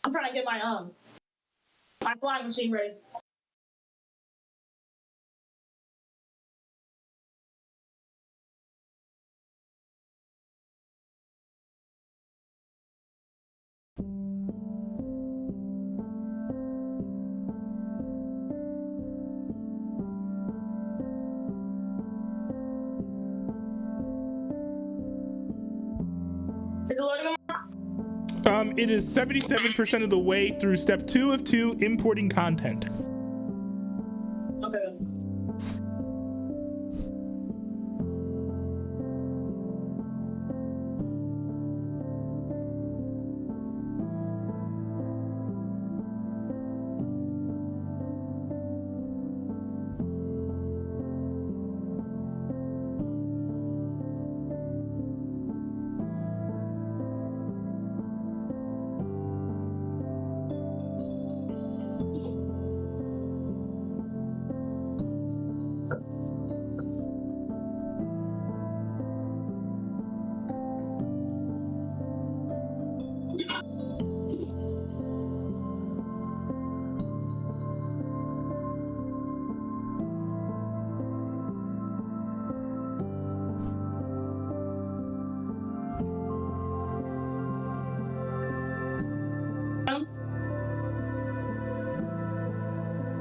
I'm trying to get my flying machine ready. Is it loading? It is 77% of the way through step 2 of 2, importing content. Okay.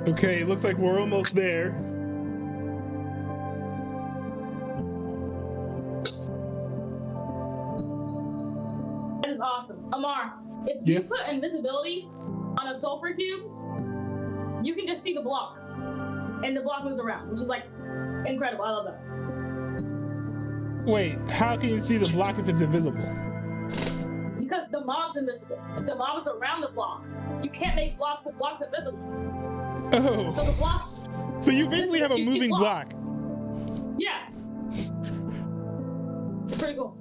Okay, it looks like we're almost there. That is awesome. Amar, if Yeah. you put invisibility on a sulfur cube, you can just see the block. And the block moves around, which is like incredible. I love that. Wait, how can you see the block if it's invisible? Because the mob's invisible. If the mob is around the block, you can't make blocks invisible. So Oh, the block, so you basically have a You see moving block. yeah. It's pretty cool.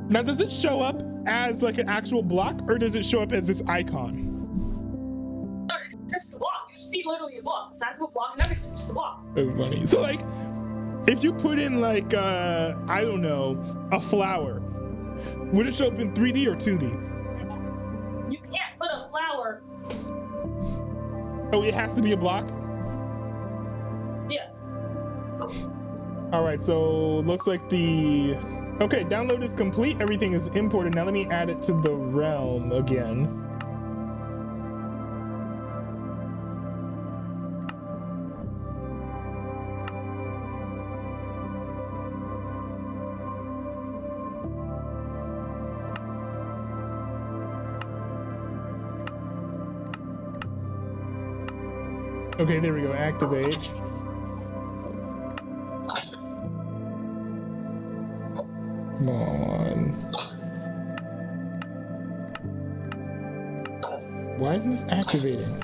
Now, does it show up as like an actual block, or does it show up as this icon? No, it's just a block. You see literally a block. It's actual block and everything. It's just a block. Oh, funny. So like, if you put in like, I don't know, a flower, would it show up in 3D or 2D? You can't put a flower. Oh, it has to be a block? Yeah. All right, so looks like the okay, download is complete. Everything is imported. Now let me add it to the realm again. Okay, there we go. Activate. Come on. Why isn't this activating?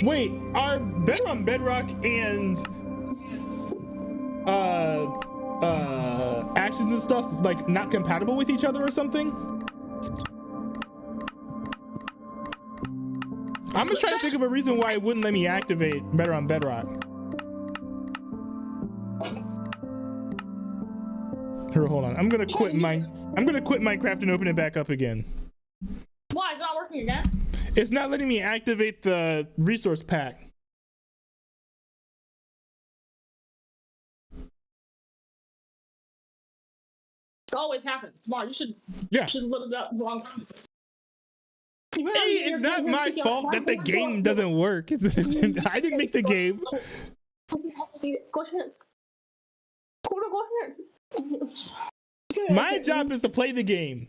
Wait, are Better on Bedrock and actions and stuff like not compatible with each other or something? I'm just trying to think of a reason why it wouldn't let me activate Better on Bedrock. Here, hold on. I'm gonna quit Minecraft and open it back up again. Why? It's not working again? It's not letting me activate the resource pack. It always happens. Smart. You should look it up wrong time. Hey, it's not my fault that the game doesn't work. I didn't make the game. Go ahead. Go ahead. My job is to play the game.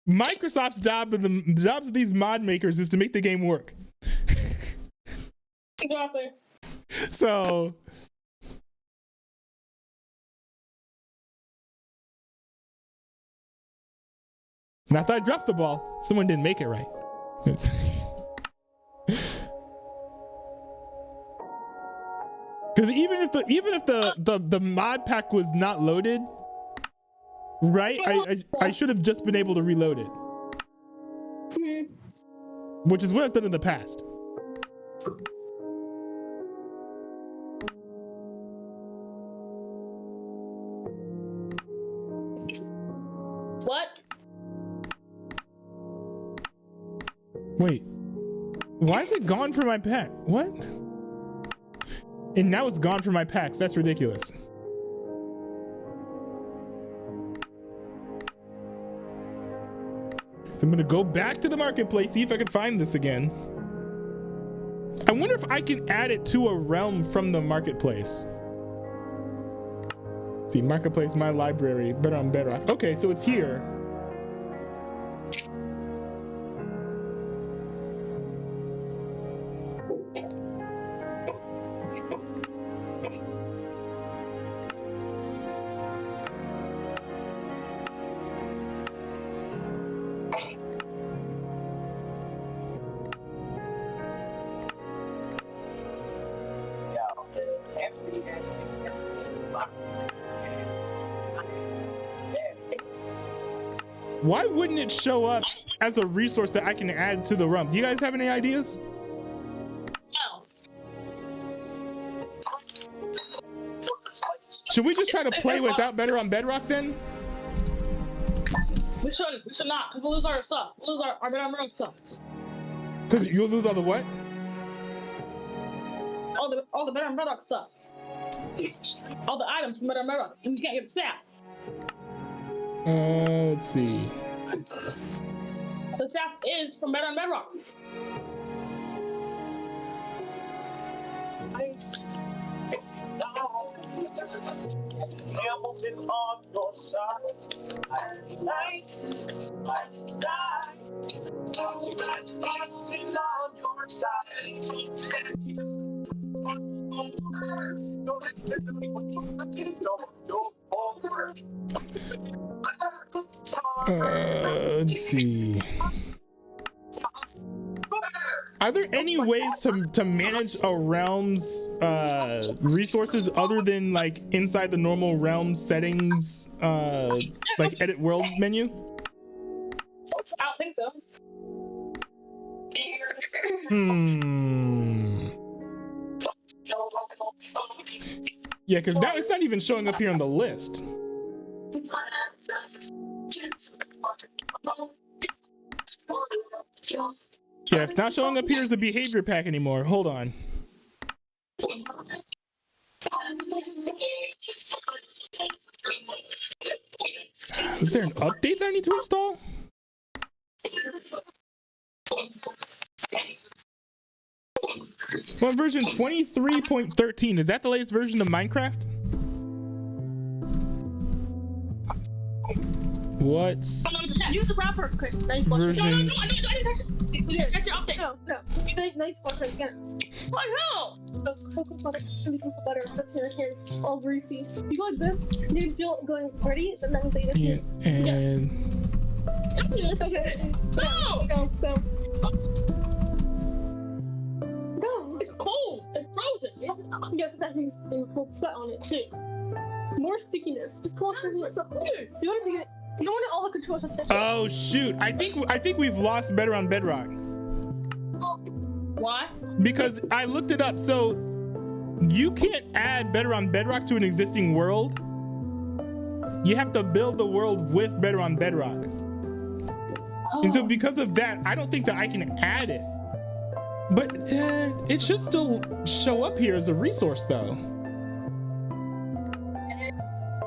Microsoft's job and the jobs of these mod makers is to make the game work. Exactly. So it's not that I dropped the ball. Someone didn't make it right. It's because even if the mod pack was not loaded, right? I should have just been able to reload it, which is what I've done in the past. What? Wait, why is it gone for my pack? What? And now it's gone for my packs. That's ridiculous. So I'm gonna go back to the marketplace, see if I can find this again. I wonder if I can add it to a realm from the marketplace. See, marketplace, my library, Better on Bedrock. Okay, so it's here. Why wouldn't it show up as a resource that I can add to the realm? Do you guys have any ideas? No. Should we just try to play without Better on Bedrock then? We should not, because we'll lose our stuff. We'll lose our Better on Bedrock stuff. Because you'll lose all the what? All the Better on Bedrock stuff. All the items from Better on Bedrock. And you can't get the staff. Let's see. The staff is from Better on Bedrock. Nice. Hamilton on your side. Nice. Nice. Hamilton on your side. Let's see. Are there any ways to manage a realm's resources other than like inside the normal realm settings, like edit world menu? I don't think so. Yeah, because now it's not even showing up here on the list. Yeah, it's not showing up here as a behavior pack anymore. Hold on. Is there an update that I need to install? Well, version 23.13. Is that the latest version of Minecraft? What's Use the wrapper, Chris. Nice version? No, check your update. No. Nice butter again. What hell? Cocoa butter, cocoa butter. That's your hands all greasy. You go like this. You feel going ready, and then say this. Yeah, and Yes. Okay. Go. Go. It's cold. It's frozen. Yes, that means there's a cold sweat on it too. More stickiness. Just go on for yourself. See what I mean? You don't want all the controls. oh shoot! I think we've lost Better on Bedrock. Why? Because I looked it up. So you can't add Better on Bedrock to an existing world. You have to build the world with Better on Bedrock. And so because of that, I don't think that I can add it. But it should still show up here as a resource though.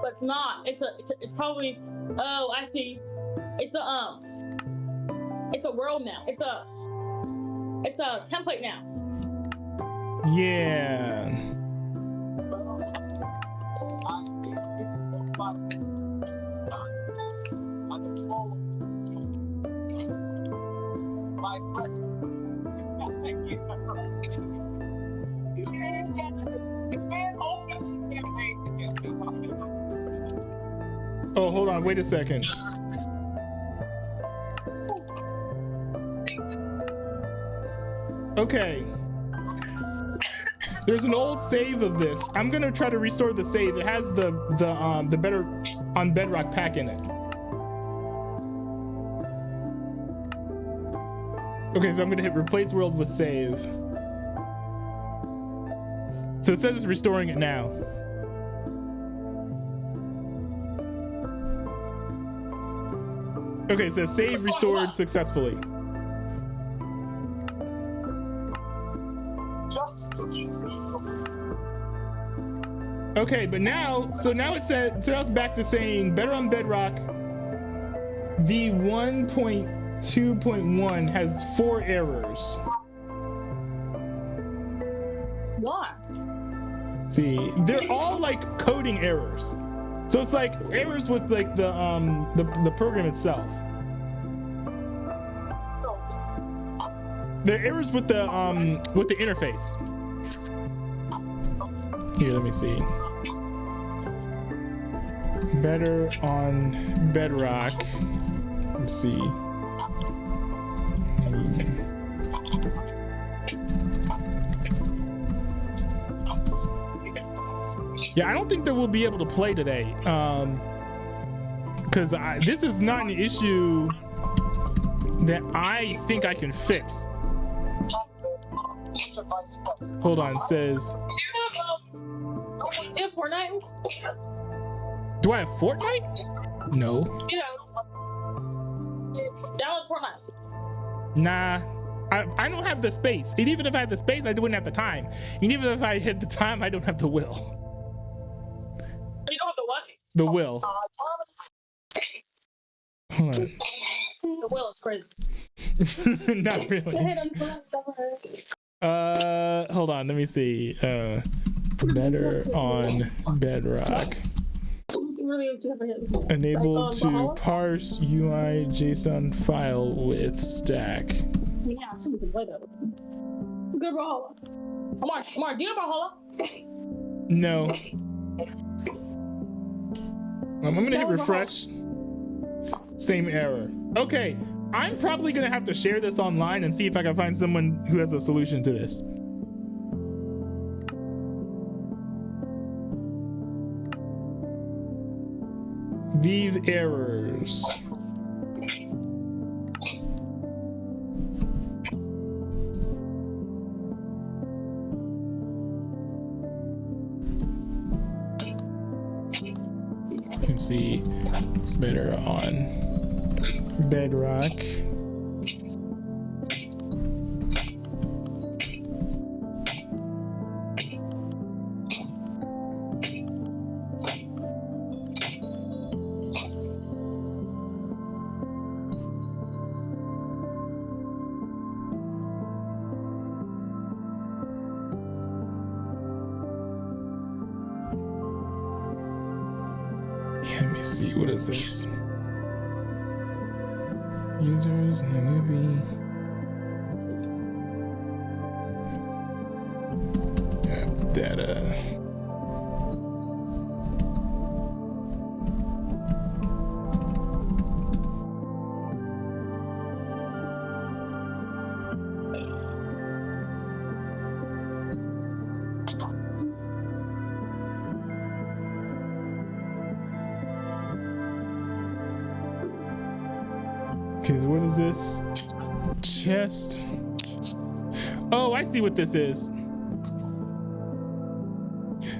But it's not. It's probably. Oh, I see. It's a world now. It's a template now. Yeah. Oh, hold on. Wait a second. Okay. There's an old save of this. I'm gonna try to restore the save. It has the Better on Bedrock pack in it. Okay, so I'm gonna hit replace world with save. So it says it's restoring it now. Okay, it says save restored successfully. Okay, but now, so now it said, so now it's back to saying Better on Bedrock V1.2.1 has 4 errors. Why? See, they're all like coding errors. So it's like errors with like the program itself. They're errors with the interface. Here, let me see. Better on Bedrock. Let's see. Yeah, I don't think that we'll be able to play today. Because this is not an issue that I think I can fix. Hold on, it says. Do you have Fortnite? Do I have Fortnite? No. Yeah. Download Fortnite. Nah. I don't have the space. And even if I had the space, I wouldn't have the time. And even if I had the time, I don't have the will. You don't have the what? The will. Hold on. The will is crazy. Not really. Hold on, let me see. Better on Bedrock. Enable to parse UI JSON file with stack. Yeah, somebody can play that. Good Brawlhalla. Omar, do you have Brawlhalla? No. I'm gonna hit refresh. Same error. Okay, I'm probably gonna have to share this online and see if I can find someone who has a solution to this. These errors. can see better on Bedrock. Let me see, what is this? Users in the movie. App data. Okay, so what is this? Chest. Oh, I see what this is.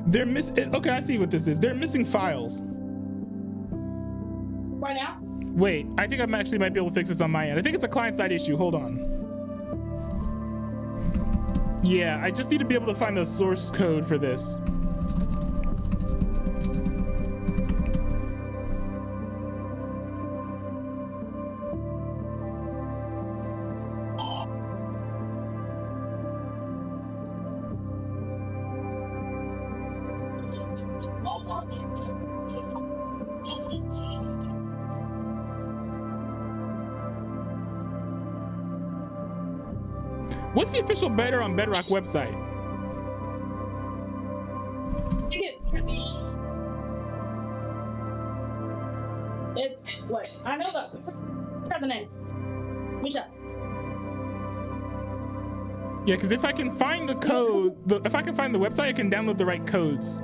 They're okay, I see what this is. They're missing files. Right now? Wait, I think I actually might be able to fix this on my end. I think it's a client-side issue. Hold on. Yeah, I just need to be able to find the source code for this. What's the official Better on Bedrock website? It's what? I know that. What's the name? Which up? Yeah, because if I can find the code, if I can find the website, I can download the right codes.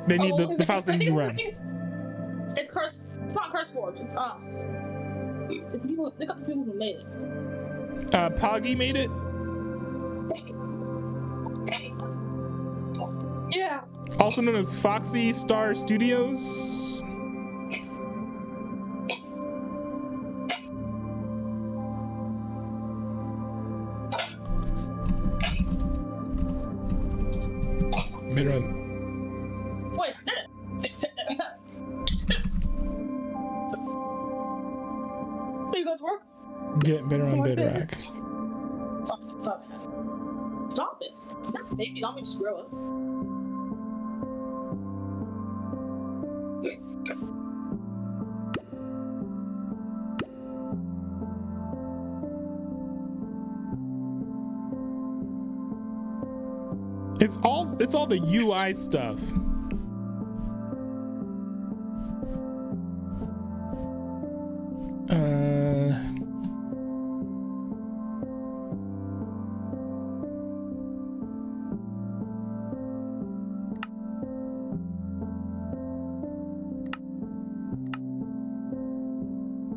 They need the files they need to run. It's curse. It's not CurseForge. It's people. Look up the people who made it. Poggy made it. Yeah. Also known as Foxy Star Studios. Mid-run. Wait, I did it. So you go to work? Get better on Bedrock. Stop it. Not baby, don't make me screw us. It's all the UI stuff.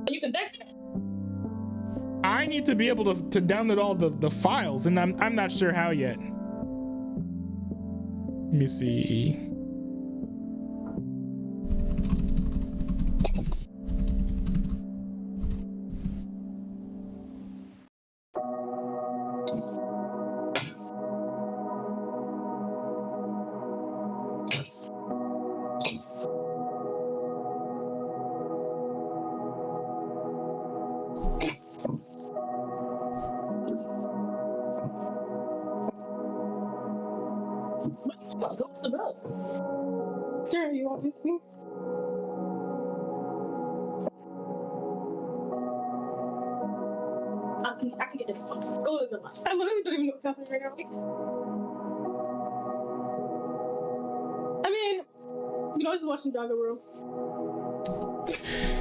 You can fix it. I need to be able to download all the files, and I'm not sure how yet. Let me see. Go to the bed. Sure, you want me to see? I can get different ones. Go to the lunch. I literally don't even know what's happening right now. I mean, you can always watch some Doggo Room.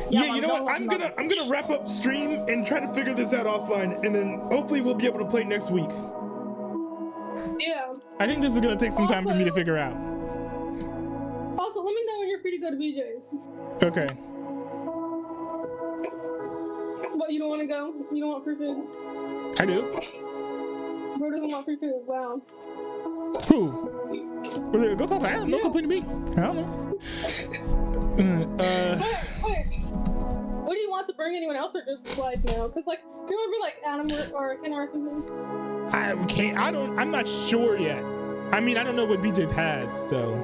Yeah, you know what? I'm gonna wrap up stream and try to figure this out offline, and then hopefully we'll be able to play next week. Yeah. I think this is gonna take some time for me to figure out. Also, let me know when you're free to go to BJ's. Okay. What, you don't want to go? You don't want free food? I do. Bro doesn't want free food. Wow. Who? Go talk to Adam. Don't complain to me. I don't know. Wait. What do you want to bring anyone else, or just like Because like, you remember like Adam or Ken or something? I'm not sure yet. I mean, I don't know what BJ's has, so.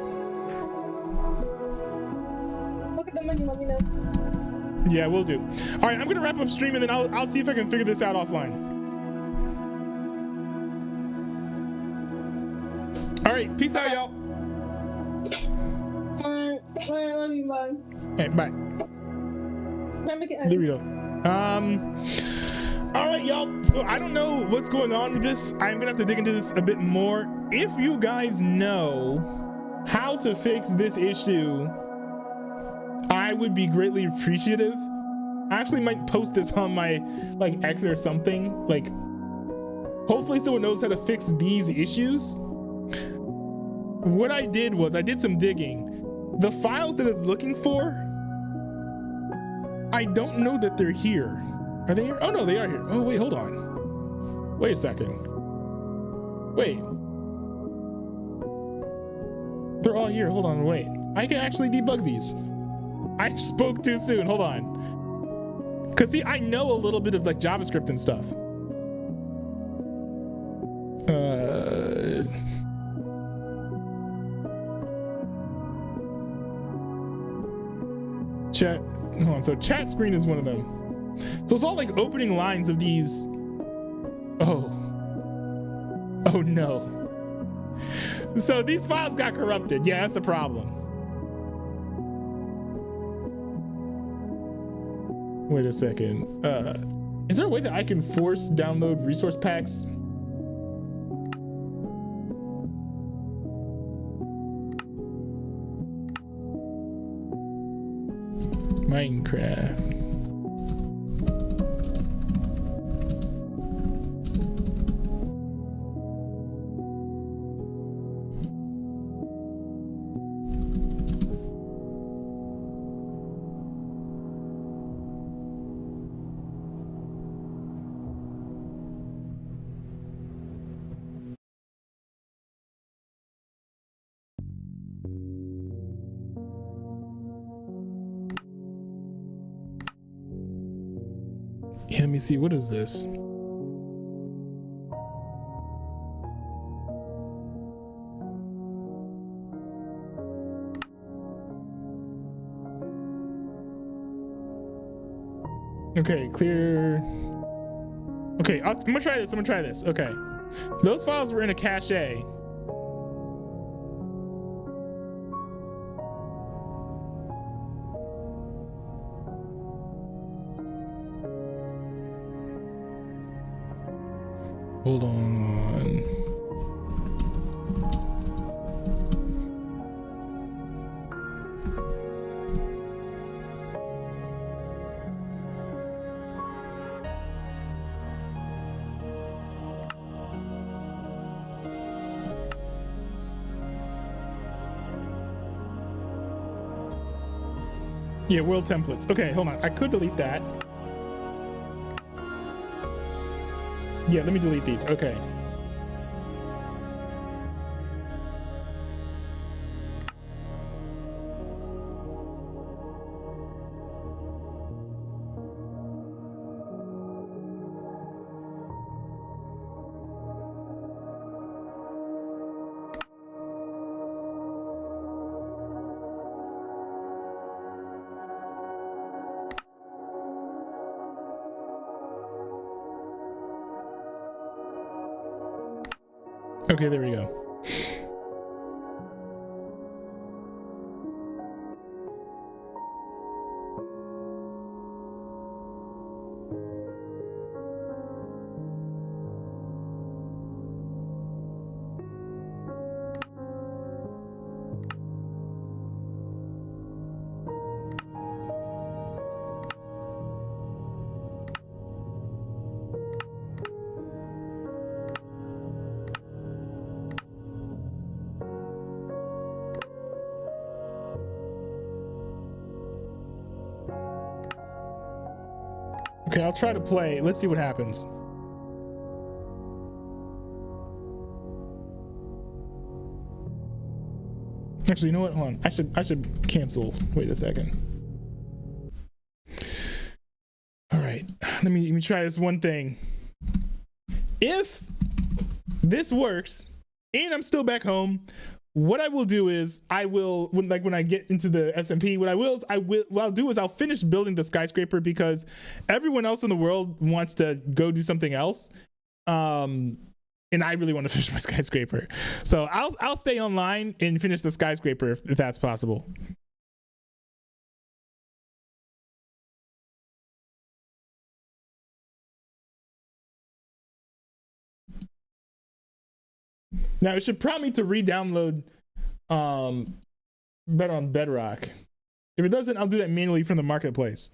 Look at the menu, let me know. Yeah, we'll do. All right, I'm gonna wrap up stream and then I'll see if I can figure this out offline. All right, peace out, y'all. All right, love you, bye. Hey, bye. There we go. All right, y'all. So I don't know what's going on with this. I'm gonna have to dig into this a bit more. If you guys know how to fix this issue, I would be greatly appreciative. I actually might post this on my like X or something. Like, hopefully someone knows how to fix these issues. What I did was I did some digging. The files that it's looking for, I don't know that they're here. Are they here? Oh no, they are here. Oh wait, hold on. Wait a second. Wait. They're all here. Hold on, wait. I can actually debug these. I spoke too soon. Hold on. Cause see, I know a little bit of like JavaScript and stuff. Chat. Hold on. So chat screen is one of them. So it's all like opening lines of these. Oh no. So these files got corrupted. Yeah, that's a problem. Wait a second. Is there a way that I can force download resource packs? Minecraft. Yeah, let me see. What is this? Okay, clear. Okay, I'm gonna try this. Okay. Those files were in a cache. Hold on. Yeah, world templates. Okay, hold on. I could delete that. Yeah, let me delete these. Okay. Okay, there we go. Okay, I'll try to play. Let's see what happens. Actually, you know what? Hold on. I should cancel. Wait a second. All right. Let me try this one thing. If this works and I'm still back home, what I will do is when I get into the SMP, what I'll do is I'll finish building the skyscraper because everyone else in the world wants to go do something else. And I really want to finish my skyscraper. So I'll stay online and finish the skyscraper if that's possible. Now it should prompt me to re-download Better on Bedrock. If it doesn't, I'll do that manually from the marketplace.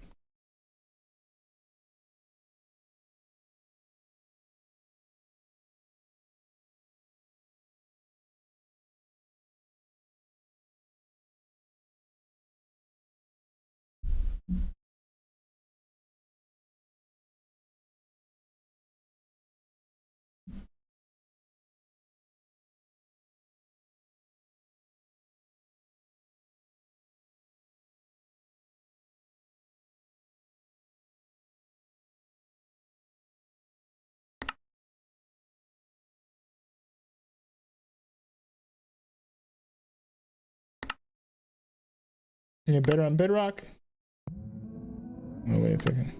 Yeah, Better on Bedrock. Oh, wait a second.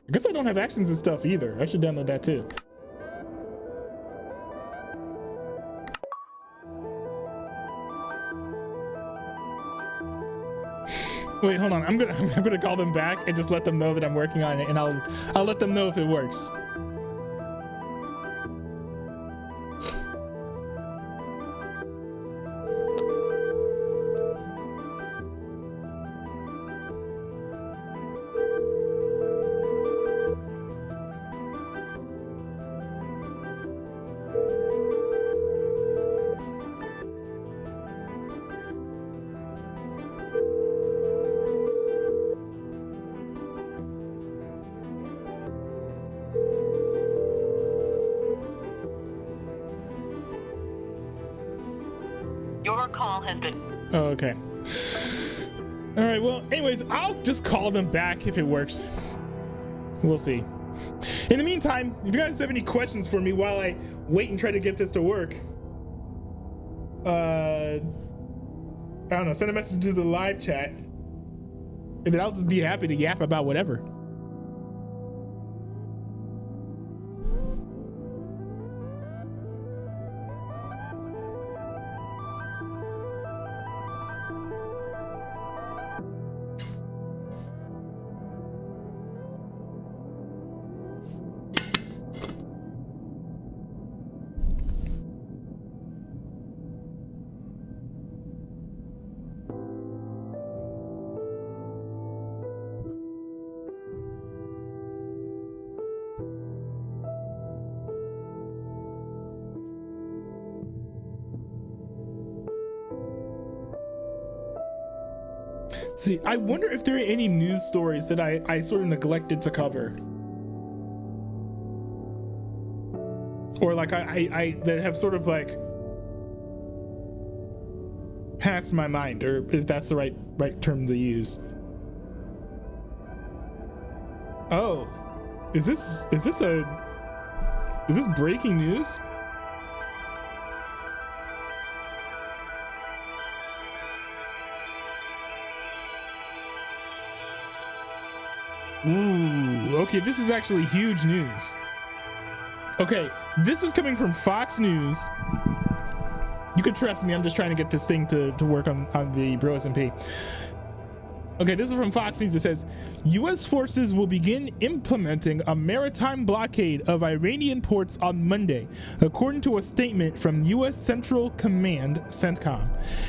I guess I don't have actions and stuff either. I should download that too. Wait, hold on. I'm gonna call them back and just let them know that I'm working on it, and I'll let them know if it works. Your call has been. Oh, okay. All right, well, anyways, I'll just call them back if it works. We'll see. In the meantime, if you guys have any questions for me while I wait and try to get this to work, I don't know, send a message to the live chat, and then I'll just be happy to yap about whatever. See, I wonder if there are any news stories that I sort of neglected to cover. Or like I that have sort of like passed my mind, or if that's the right term to use. Oh, is this breaking news? Ooh, okay, this is actually huge news. Okay, this is coming from Fox News. You can trust me, I'm just trying to get this thing to work on the Bro SMP. Okay, this is from Fox News. It says, U.S. forces will begin implementing a maritime blockade of Iranian ports on Monday, according to a statement from U.S. Central Command, CENTCOM.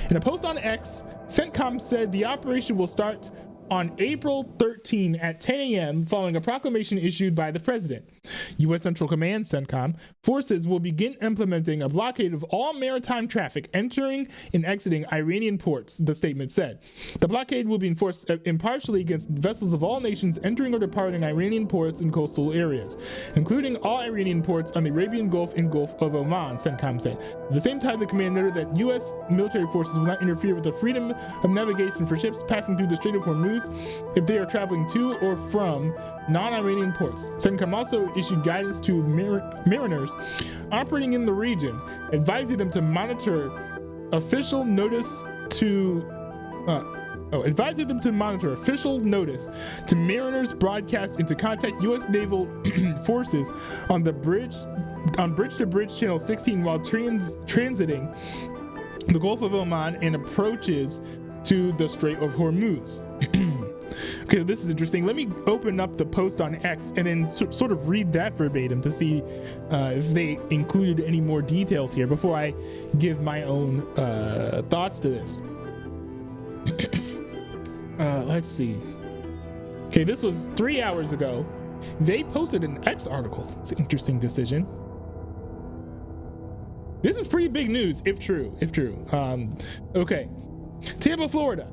In a post on X, CENTCOM said the operation will start on April 13 at 10 a.m. following a proclamation issued by the president. U.S. Central Command, CENTCOM, forces will begin implementing a blockade of all maritime traffic entering and exiting Iranian ports, the statement said. The blockade will be enforced impartially against vessels of all nations entering or departing Iranian ports and coastal areas, including all Iranian ports on the Arabian Gulf and Gulf of Oman, CENTCOM said. At the same time, the command noted that U.S. military forces will not interfere with the freedom of navigation for ships passing through the Strait of Hormuz if they are traveling to or from non-Iranian ports. CENTCOM also issued guidance to mariners operating in the region, advising them to monitor official notice to mariners broadcast and to contact U.S. naval forces on bridge-to-bridge channel 16 while transiting the Gulf of Oman and approaches to the Strait of Hormuz. Okay, this is interesting. Let me open up the post on X and then sort of read that verbatim to see if they included any more details here before I give my own thoughts to this. Let's see. Okay, this was 3 hours ago. They posted an X article. It's an interesting decision. This is pretty big news, if true. Okay. Tampa, Florida.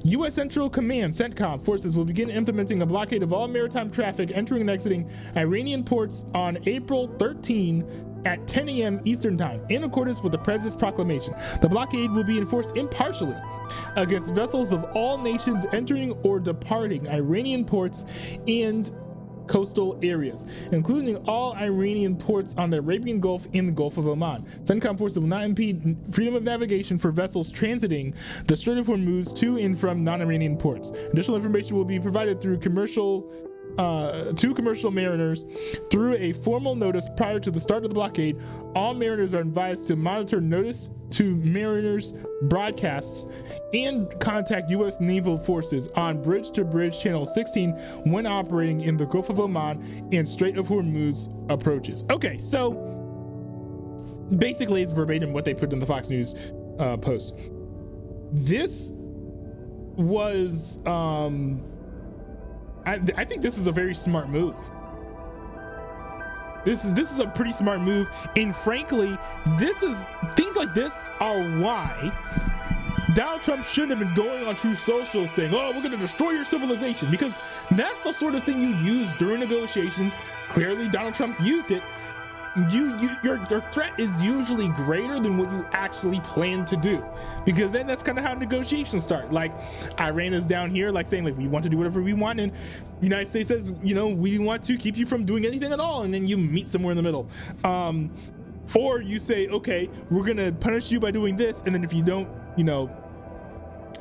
U.S. Central Command, CENTCOM, forces will begin implementing a blockade of all maritime traffic entering and exiting Iranian ports on April 13 at 10 a.m. Eastern Time, in accordance with the President's proclamation. The blockade will be enforced impartially against vessels of all nations entering or departing Iranian ports and coastal areas, including all Iranian ports on the Arabian Gulf and the Gulf of Oman. CENTCOM forces will not impede freedom of navigation for vessels transiting the Strait of Hormuz to and from non-Iranian ports. Additional information will be provided through commercial mariners through a formal notice prior to the start of the blockade. All mariners are advised to monitor notice to mariners broadcasts and contact U.S. naval forces on bridge-to-bridge channel 16 when operating in the Gulf of Oman and Strait of Hormuz approaches. Okay, so basically it's verbatim what they put in the Fox News post. This was I think this is a very smart move. This is a pretty smart move, and frankly, things like this are why Donald Trump shouldn't have been going on Truth Social saying, "Oh, we're going to destroy your civilization," because that's the sort of thing you use during negotiations. Clearly, Donald Trump used it. Your threat is usually greater than what you actually plan to do, because then that's kind of how negotiations start. Like Iran is down here like saying like we want to do whatever we want, and the United States says, you know, we want to keep you from doing anything at all, and then you meet somewhere in the middle. Or you say, okay, we're gonna punish you by doing this, and then if you don't,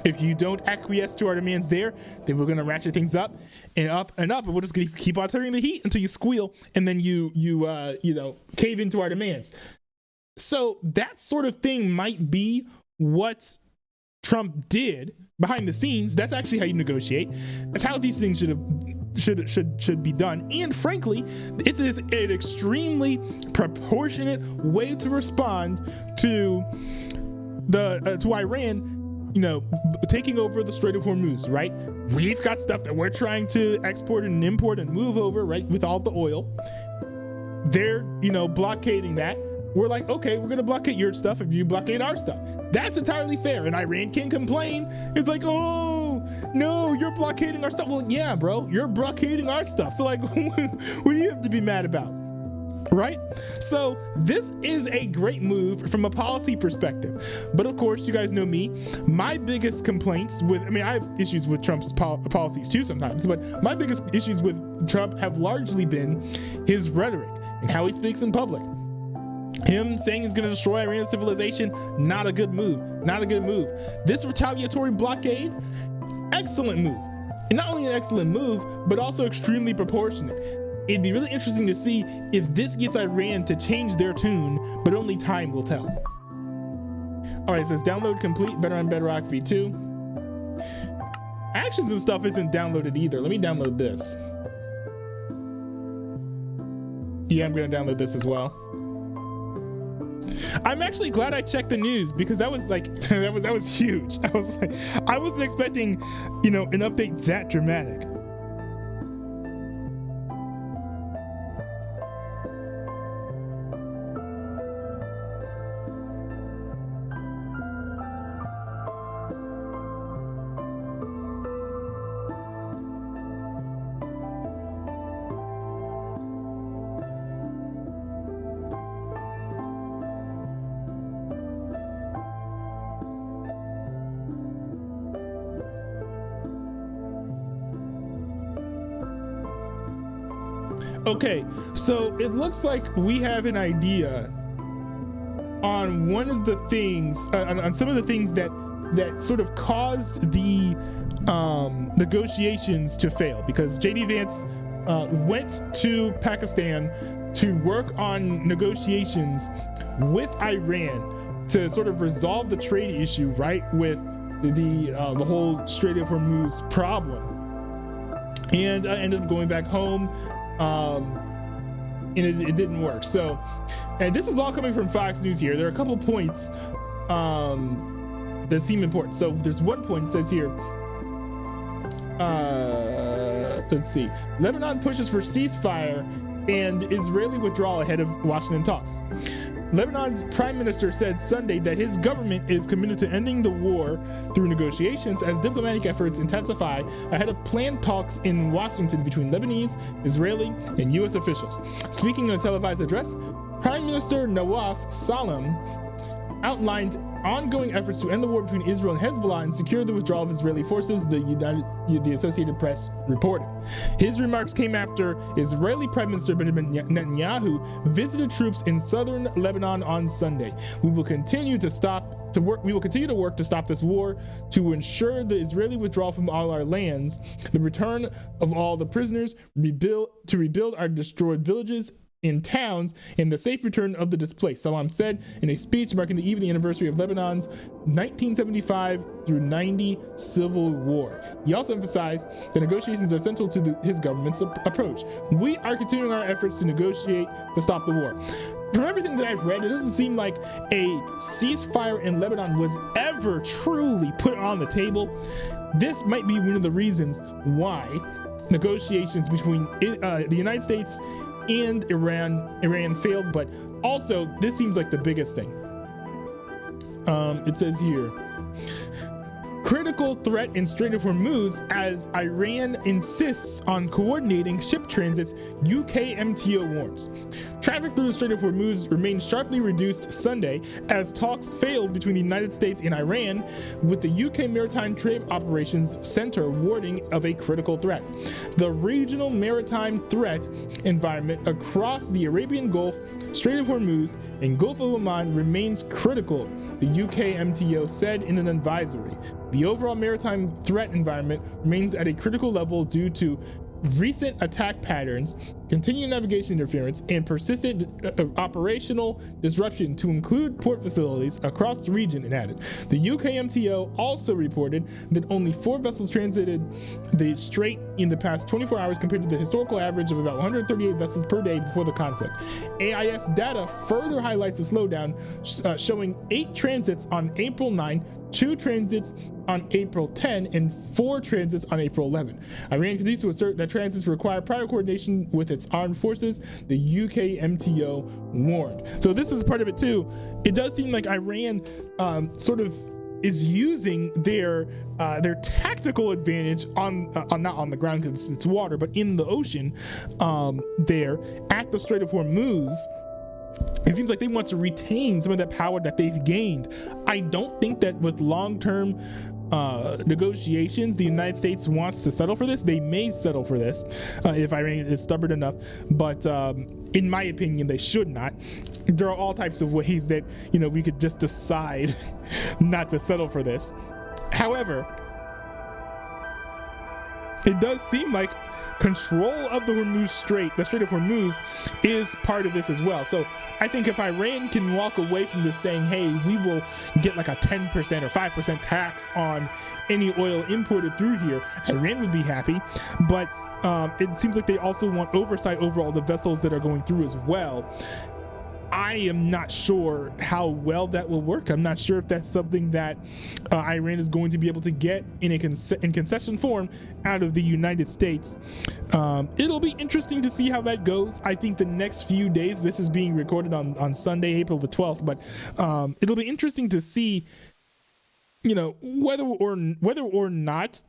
if you don't acquiesce to our demands there, then we're gonna ratchet things up and up and up, and we're just gonna keep on turning the heat until you squeal, and then you cave into our demands. So that sort of thing might be what Trump did behind the scenes. That's actually how you negotiate. That's how these things should be done. And frankly, it is an extremely proportionate way to respond to to Iran, taking over the Strait of Hormuz, right? We've got stuff that we're trying to export and import and move over, right, with all the oil. They're, blockading that. We're like, okay, we're gonna blockade your stuff if you blockade our stuff. That's entirely fair, and Iran can complain. It's like, oh, no, you're blockading our stuff. Well, yeah, bro, you're blockading our stuff. So like, what do you have to be mad about? Right? So this is a great move from a policy perspective. But of course, you guys know me. My biggest complaints I have issues with Trump's policies too sometimes, but my biggest issues with Trump have largely been his rhetoric and how he speaks in public. Him saying he's going to destroy Iran's civilization, not a good move. Not a good move. This retaliatory blockade, excellent move. And not only an excellent move, but also extremely proportionate. It'd be really interesting to see if this gets Iran to change their tune, but only time will tell. All right, it says download complete, better on Bedrock v2. Actions and stuff isn't downloaded either. Let me download this. Yeah, I'm gonna download this as well. I'm actually glad I checked the news because that was like that was huge. I was like, I wasn't expecting, you know, an update that dramatic. Okay, so it looks like we have an idea on one of the things, on some of the things that sort of caused the negotiations to fail, because JD Vance went to Pakistan to work on negotiations with Iran to sort of resolve the trade issue, right, with the whole Strait of Hormuz problem, and ended up going back home. And it didn't work. So, and this is all coming from Fox News here. There are a couple points that seem important. So there's one point that says here, let's see, Lebanon pushes for ceasefire and Israeli withdrawal ahead of Washington talks. Lebanon's prime minister said Sunday that his government is committed to ending the war through negotiations as diplomatic efforts intensify ahead of planned talks in Washington between Lebanese, Israeli, and U.S. officials. Speaking in a televised address, Prime Minister Nawaf Salam outlined ongoing efforts to end the war between Israel and Hezbollah and secure the withdrawal of Israeli forces, the Associated Press reported. His remarks came after Israeli Prime Minister Benjamin Netanyahu visited troops in southern Lebanon on Sunday. We will continue to work to stop this war, to ensure the Israeli withdrawal from all our lands, the return of all the prisoners, to rebuild our destroyed villages in towns, and the safe return of the displaced, Salam said in a speech marking the evening anniversary of Lebanon's 1975 through 90 civil war. He also emphasized that negotiations are central to his government's approach. We are continuing our efforts to negotiate to stop the war. From everything that I've read, it doesn't seem like a ceasefire in Lebanon was ever truly put on the table. This might be one of the reasons why negotiations between the United States and Iran failed, but also this seems like the biggest thing. It says here, critical threat in Strait of Hormuz as Iran insists on coordinating ship transits, UK MTO warns. Traffic through the Strait of Hormuz remained sharply reduced Sunday as talks failed between the United States and Iran, with the UK Maritime Trade Operations Center warning of a critical threat. The regional maritime threat environment across the Arabian Gulf, Strait of Hormuz, and Gulf of Oman remains critical, the UK MTO said in an advisory. The overall maritime threat environment remains at a critical level due to recent attack patterns, continued navigation interference, and persistent operational disruption to include port facilities across the region, it added. The UK MTO also reported that only 4 vessels transited the strait in the past 24 hours compared to the historical average of about 138 vessels per day before the conflict. AIS data further highlights the slowdown, showing 8 transits on April 9, 2 transits on April 10, and 4 transits on April 11. Iran continues to assert that transits require prior coordination with its armed forces, the UK MTO warned. So this is part of it too. It does seem like Iran sort of is using their tactical advantage on not on the ground because it's water, but in the ocean there at the Strait of Hormuz. It seems like they want to retain some of that power that they've gained. I don't think that with long-term negotiations, the United States wants to settle for this. They may settle for this if Iran is stubborn enough, but in my opinion, they should not. There are all types of ways that, you know, we could just decide not to settle for this. However, it does seem like control of the Strait of Hormuz is part of this as well. So I think if Iran can walk away from this saying, hey, we will get like a 10% or 5% tax on any oil imported through here, Iran would be happy. But it seems like they also want oversight over all the vessels that are going through as well. I am not sure how well that will work. I'm not sure if that's something that Iran is going to be able to get in in concession form out of the United States. It'll be interesting to see how that goes. I think the next few days, this is being recorded on Sunday, April the 12th, but it'll be interesting to see, whether or not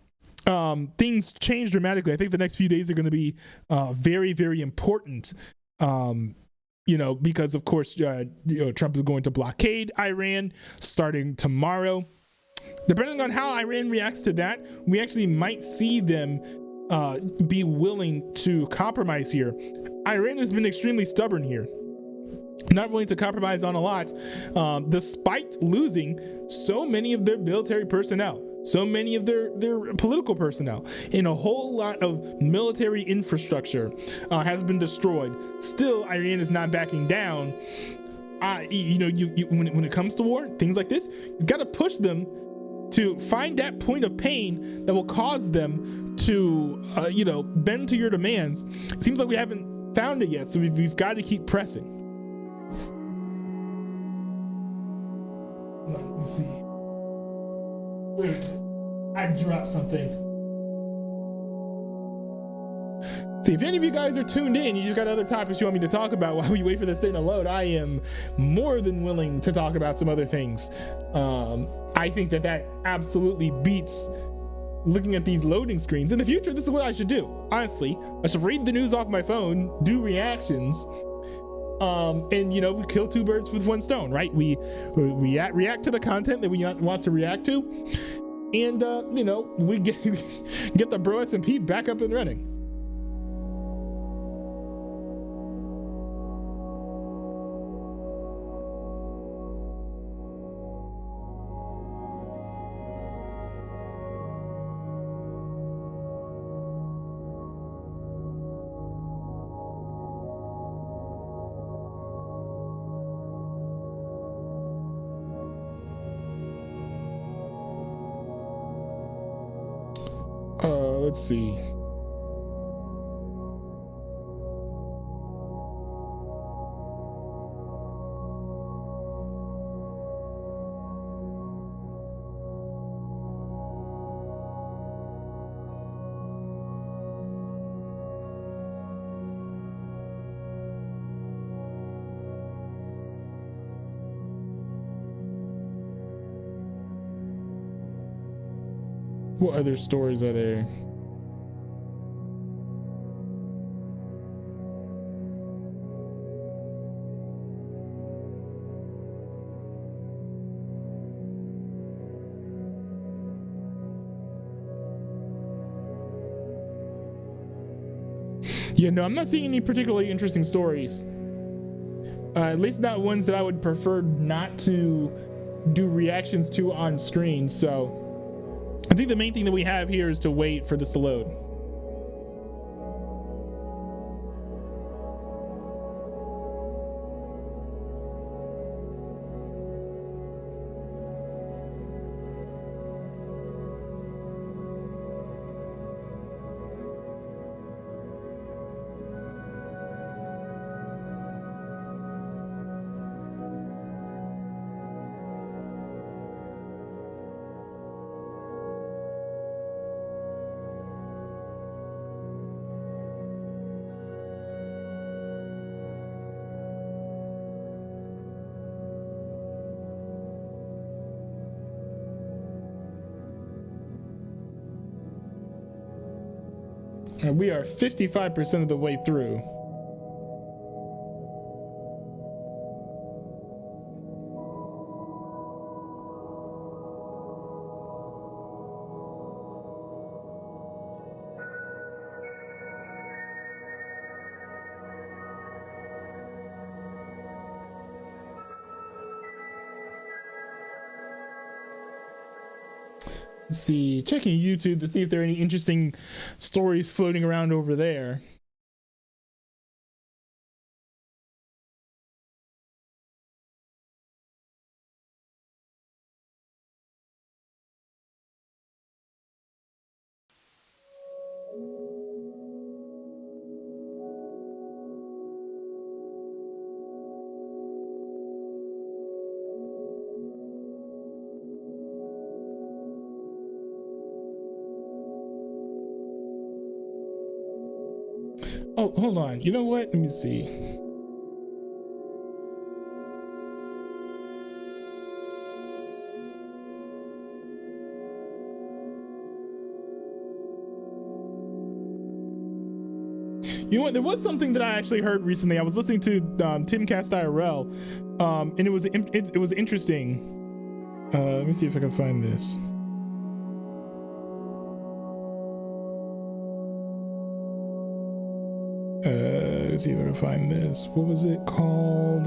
things change dramatically. I think the next few days are going to be very, very important. Because of course, Trump is going to blockade Iran starting tomorrow. Depending on how Iran reacts to that, we actually might see them be willing to compromise here. Iran has been extremely stubborn here, not willing to compromise on a lot, despite losing so many of their military personnel, so many of their political personnel, and a whole lot of military infrastructure has been destroyed. Still, Iran is not backing down. When it comes to war, things like this, you've got to push them to find that point of pain that will cause them to, bend to your demands. It seems like we haven't found it yet, so we've got to keep pressing. Let me see. Wait, I dropped something. See, if any of you guys are tuned in, you got other topics you want me to talk about while we wait for this thing to load, I am more than willing to talk about some other things. I think that absolutely beats looking at these loading screens. In the future, this is what I should do. Honestly, I should read the news off my phone, do reactions, and we kill two birds with one stone, right? We react to the content that we want to react to, and we get the Bro SMP back up and running. Let's see. What other stories are there? Yeah, no, I'm not seeing any particularly interesting stories. At least not ones that I would prefer not to do reactions to on screen. So I think the main thing that we have here is to wait for this to load. And we are 55% of the way through. Let's see, checking YouTube to see if there are any interesting stories floating around over there. Oh, hold on. You know what? Let me see. You know what? There was something that I actually heard recently. I was listening to Timcast IRL, and it was interesting. Let me see if I can find this. Let's see if I can find this. What was it called?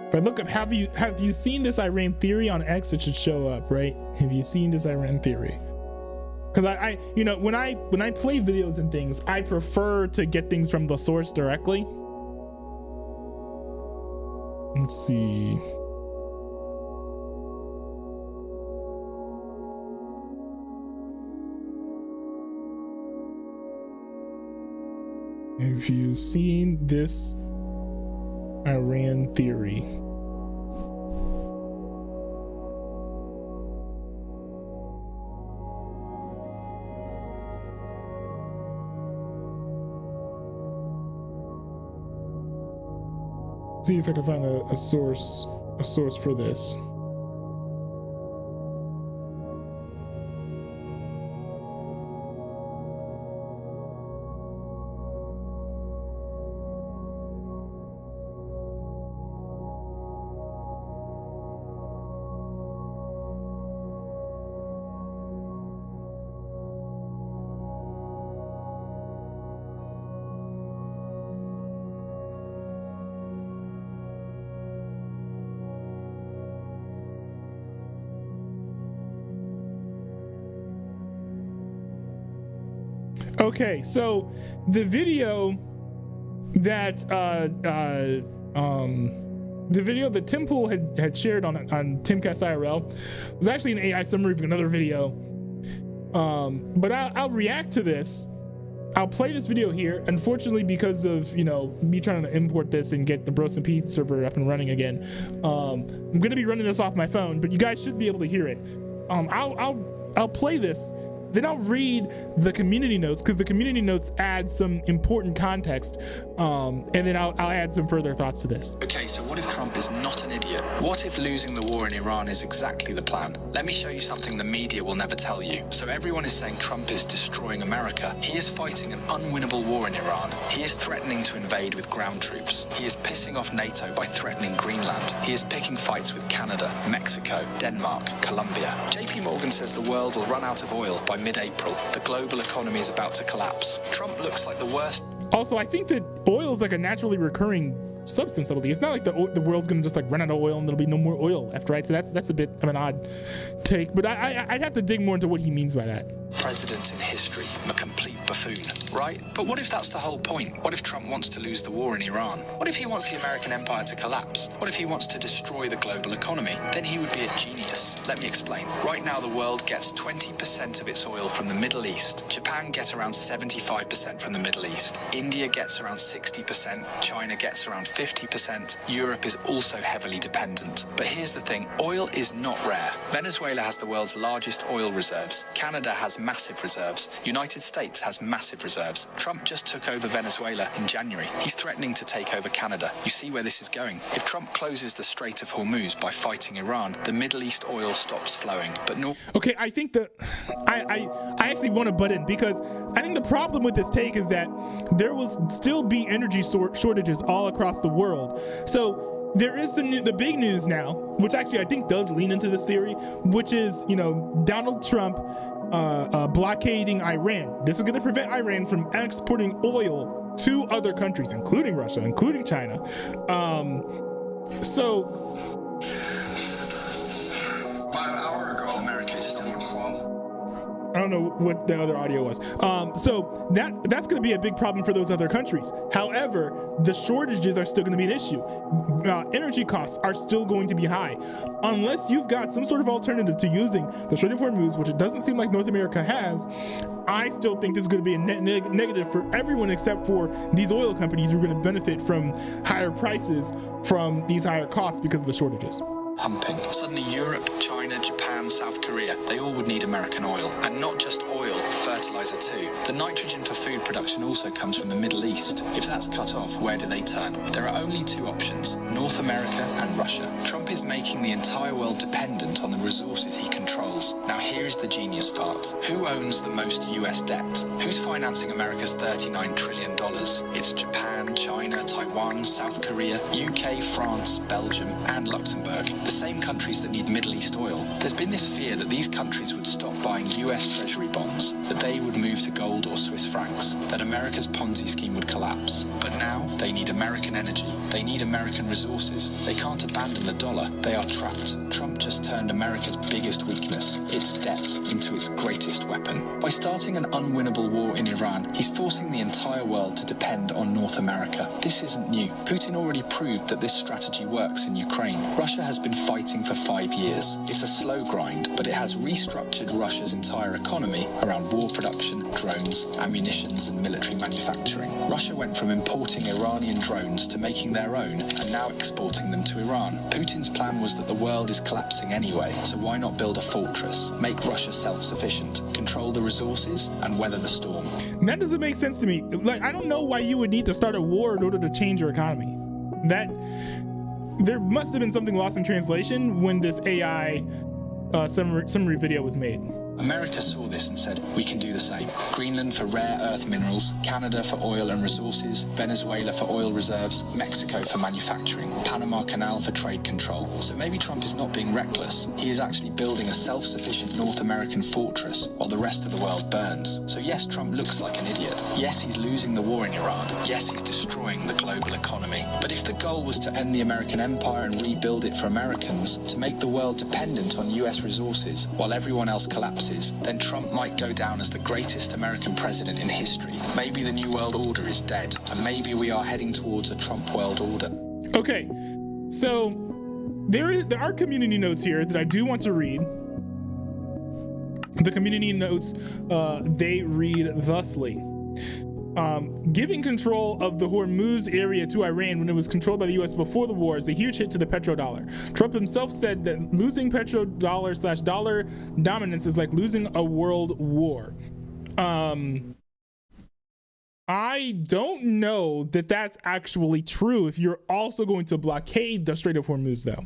If I look up, have you seen this Iran theory on X? It should show up, right? Have you seen this Iran theory? Because I you know, when I play videos and things, I prefer to get things from the source directly. Let's see. Have you seen this Iran theory? See if I can find a source for this. Okay, so the video that Tim Pool had shared on Timcast IRL was actually an AI summary of another video. But I'll react to this. I'll play this video here. Unfortunately, because of, you know, me trying to import this and get the Bros and P server up and running again, I'm gonna be running this off my phone, but you guys should be able to hear it. I'll play this. Then I'll read the community notes, because the community notes add some important context, and then I'll add some further thoughts to this. Okay, so what if Trump is not an idiot? What if losing the war in Iran is exactly the plan? Let me show you something the media will never tell you. So everyone is saying Trump is destroying America. He is fighting an unwinnable war in Iran. He is threatening to invade with ground troops. He is pissing off NATO by threatening Greenland. He is picking fights with Canada, Mexico, Denmark, Colombia. JP Morgan says the world will run out of oil by mid-April. The global economy is about to collapse. Trump looks like the worst. Also, I think that oil is like a naturally recurring substance, I believe. It's not like the world's gonna just like run out of oil and there'll be no more oil left, right? So that's a bit of an odd take, but I'd have to dig more into what he means by that. President in history, a complete buffoon, right? But what if that's the whole point? What if Trump wants to lose the war in Iran? What if he wants the American empire to collapse? What if he wants to destroy the global economy? Then he would be a genius. Let me explain. Right now, the world gets 20% of its oil from the Middle East. Japan gets around 75% from the Middle East. India gets around 60%. China gets around 50%. Europe is also heavily dependent. But here's the thing, oil is not rare. Venezuela has the world's largest oil reserves. Canada has massive reserves. United States has massive reserves. Trump just took over Venezuela in January. He's threatening to take over Canada. You see where this is going. If Trump closes the Strait of Hormuz by fighting Iran, the Middle East oil stops flowing. But no. Okay, I think that I actually want to butt in, because I think the problem with this take is that there will still be energy shortages all across the world. So there is the big news now, which actually I think does lean into this theory, which is, you know, Donald Trump blockading Iran. This is going to prevent Iran from exporting oil to other countries, including Russia, including China. So about an hour ago, America is still in trouble. I don't know what the other audio was. So that's going to be a big problem for those other countries. However, the shortages are still going to be an issue. Energy costs are still going to be high. Unless you've got some sort of alternative to using the Strait of Hormuz, which it doesn't seem like North America has, I still think this is going to be a negative for everyone except for these oil companies who are going to benefit from higher prices from these higher costs because of the shortages. pumping. Suddenly Europe, China, Japan, South Korea, they all would need American oil. And not just oil, fertilizer too. The nitrogen for food production also comes from the Middle East. If that's cut off, where do they turn? There are only two options, North America and Russia. Trump is making the entire world dependent on the resources he controls. Now here is the genius part. Who owns the most US debt? Who's financing America's $39 trillion? It's Japan, China, Taiwan, South Korea, UK, France, Belgium, and Luxembourg. The same countries that need Middle East oil. There's been this fear that these countries would stop buying US Treasury bonds, that they would move to gold or Swiss francs, that America's Ponzi scheme would collapse. But now they need American energy. They need American resources. They can't abandon the dollar. They are trapped. Trump just turned America's biggest weakness, its debt, into its greatest weapon. By starting an unwinnable war in Iran, he's forcing the entire world to depend on North America. This isn't new. Putin already proved that this strategy works in Ukraine. Russia has been fighting for 5 years. It's a slow grind, but it has restructured Russia's entire economy around war production, drones, ammunitions, and military manufacturing. Russia went from importing Iranian drones to making their own and now exporting them to Iran. Putin's plan was that the world is collapsing anyway, so why not build a fortress, make Russia self-sufficient, control the resources, and weather the storm? That doesn't make sense to me. Like, I don't know why you would need to start a war in order to change your economy. That there must have been something lost in translation when this AI summary video was made. America saw this and said, we can do the same. Greenland for rare earth minerals, Canada for oil and resources, Venezuela for oil reserves, Mexico for manufacturing, Panama Canal for trade control. So maybe Trump is not being reckless. He is actually building a self-sufficient North American fortress while the rest of the world burns. So yes, Trump looks like an idiot. Yes, he's losing the war in Iran. Yes, he's destroying the global economy. But if the goal was to end the American empire and rebuild it for Americans, to make the world dependent on US resources while everyone else collapses, then Trump might go down as the greatest American president in history. Maybe the New World Order is dead, and maybe we are heading towards a Trump world order. Okay, so there are community notes here that I do want to read. The community notes, they read thusly. Giving control of the Hormuz area to Iran when it was controlled by the US before the war is a huge hit to the petrodollar. Trump himself said that losing petrodollar/dollar dominance is like losing a world war. I don't know that that's actually true if you're also going to blockade the Strait of Hormuz, though.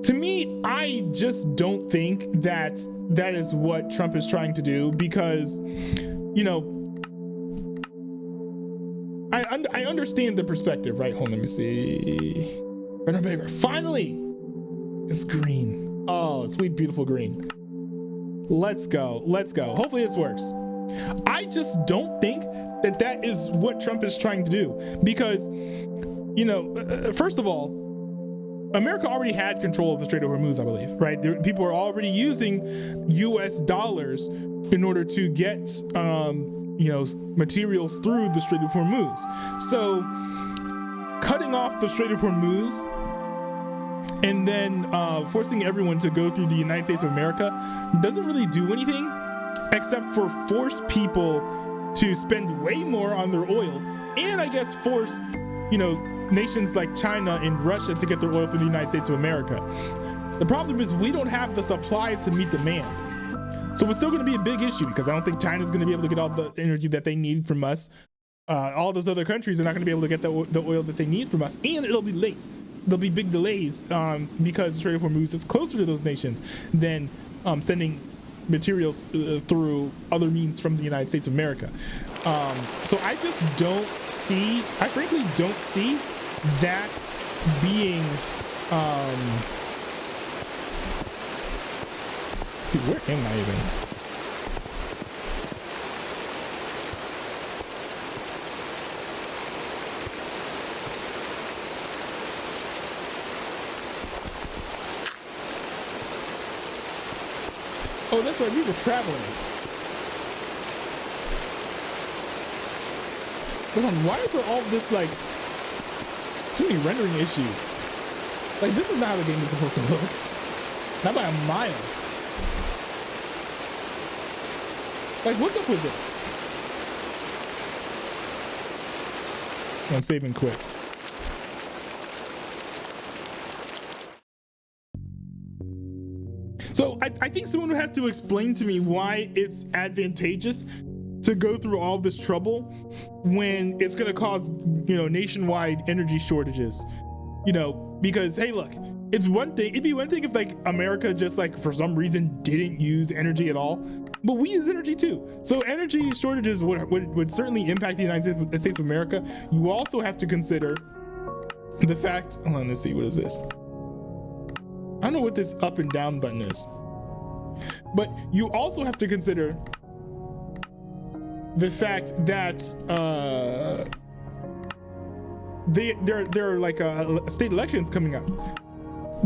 To me, I just don't think that that is what Trump is trying to do because, you know, I understand the perspective, right? Hold on, let me see. Finally, it's green. Oh, sweet, beautiful green. Let's go. Let's go. Hopefully this works. I just don't think that that is what Trump is trying to do because, you know, first of all, America already had control of the Strait of Hormuz, I believe, right? People are already using US dollars in order to get, you know, materials through the Strait of Hormuz. So cutting off the Strait of Hormuz and then forcing everyone to go through the United States of America doesn't really do anything except for force people to spend way more on their oil and I guess force, you know, nations like China and Russia to get their oil from the United States of America. The problem is we don't have the supply to meet demand. So it's still going to be a big issue because I don't think China's going to be able to get all the energy that they need from us. All those other countries are not going to be able to get the oil that they need from us, and it'll be late. There'll be big delays because the Strait of Hormuz is closer to those nations than sending materials through other means from the United States of America. So I just don't see, I frankly don't see that being, see, where am I even? Oh, that's right, we were traveling. Hold on, why is there all this, like, too many rendering issues? Like, this is not how the game is supposed to look. Not by a mile. Like, what's up with this? I'm saving quick. So I think someone would have to explain to me why it's advantageous to go through all this trouble when it's going to cause, you know, nationwide energy shortages, you know, because hey, look, it's one thing, it'd be one thing if like America just like for some reason didn't use energy at all, but we use energy too. So energy shortages would certainly impact the United States of America. You also have to consider the fact, hold on, let's see, what is this? I don't know what this up and down button is, but you also have to consider the fact that there are like state elections coming up.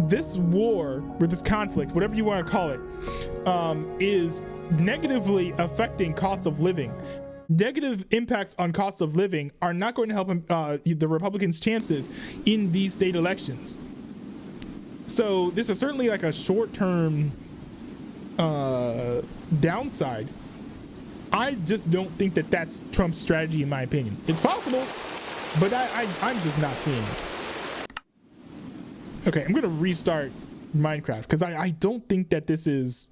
This war, or this conflict, whatever you want to call it, is negatively affecting cost of living. Negative impacts on cost of living are not going to help the Republicans' chances in these state elections. So this is certainly like a short-term downside. I just don't think that that's Trump's strategy, in my opinion. It's possible, but I'm just not seeing it. Okay, I'm gonna restart Minecraft because I don't think that this is.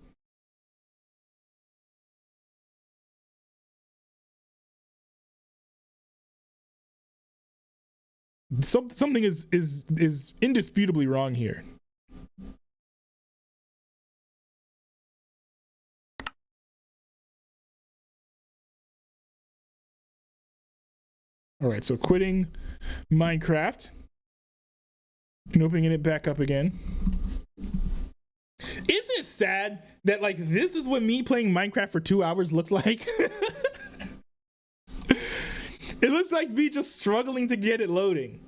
Something is indisputably wrong here. All right, so quitting Minecraft and opening it back up again. Isn't it sad that like this is what me playing Minecraft for 2 hours looks like? It looks like me just struggling to get it loading.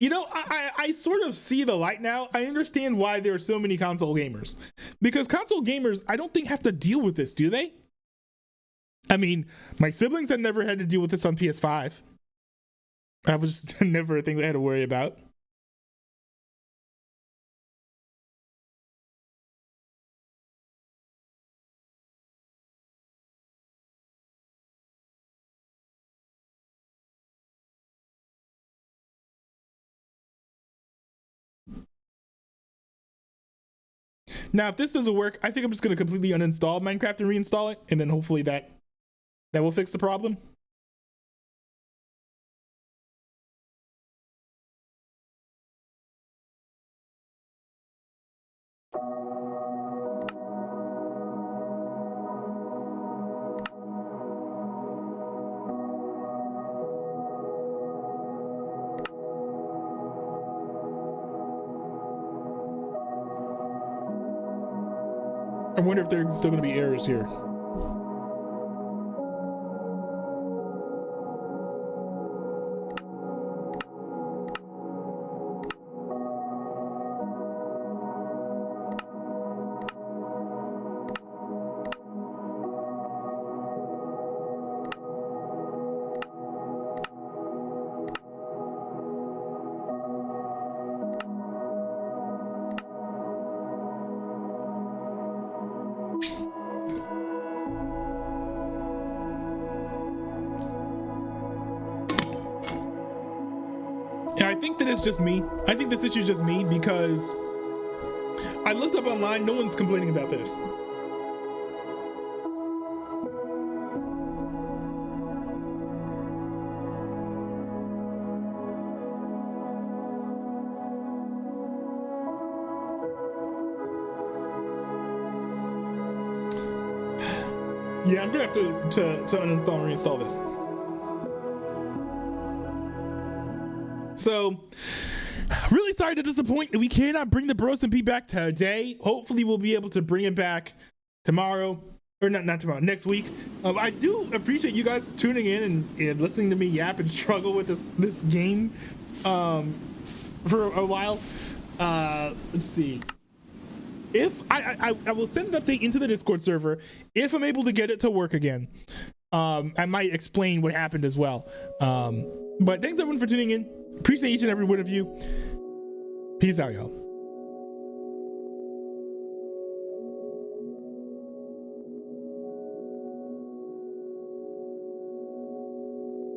You know, I sort of see the light now. I understand why there are so many console gamers. Because console gamers, I don't think have to deal with this, do they? I mean, my siblings have never had to deal with this on PS5. That was just never a thing they had to worry about. Now, if this doesn't work, I think I'm just going to completely uninstall Minecraft and reinstall it, and then hopefully that will fix the problem. I wonder if there's still going to be errors here. Yeah, I think that it's just me. I think this issue is just me because I looked up online, no one's complaining about this. Yeah, I'm gonna have to uninstall and reinstall this. So, really sorry to disappoint. We cannot bring the Bros MP back today. Hopefully, we'll be able to bring it back tomorrow, or not tomorrow, next week. I do appreciate you guys tuning in and listening to me yap and struggle with this game for a while. Let's see. If I will send an update into the Discord server if I'm able to get it to work again. I might explain what happened as well. But thanks everyone for tuning in. Appreciate each and every one of you. Peace out, y'all.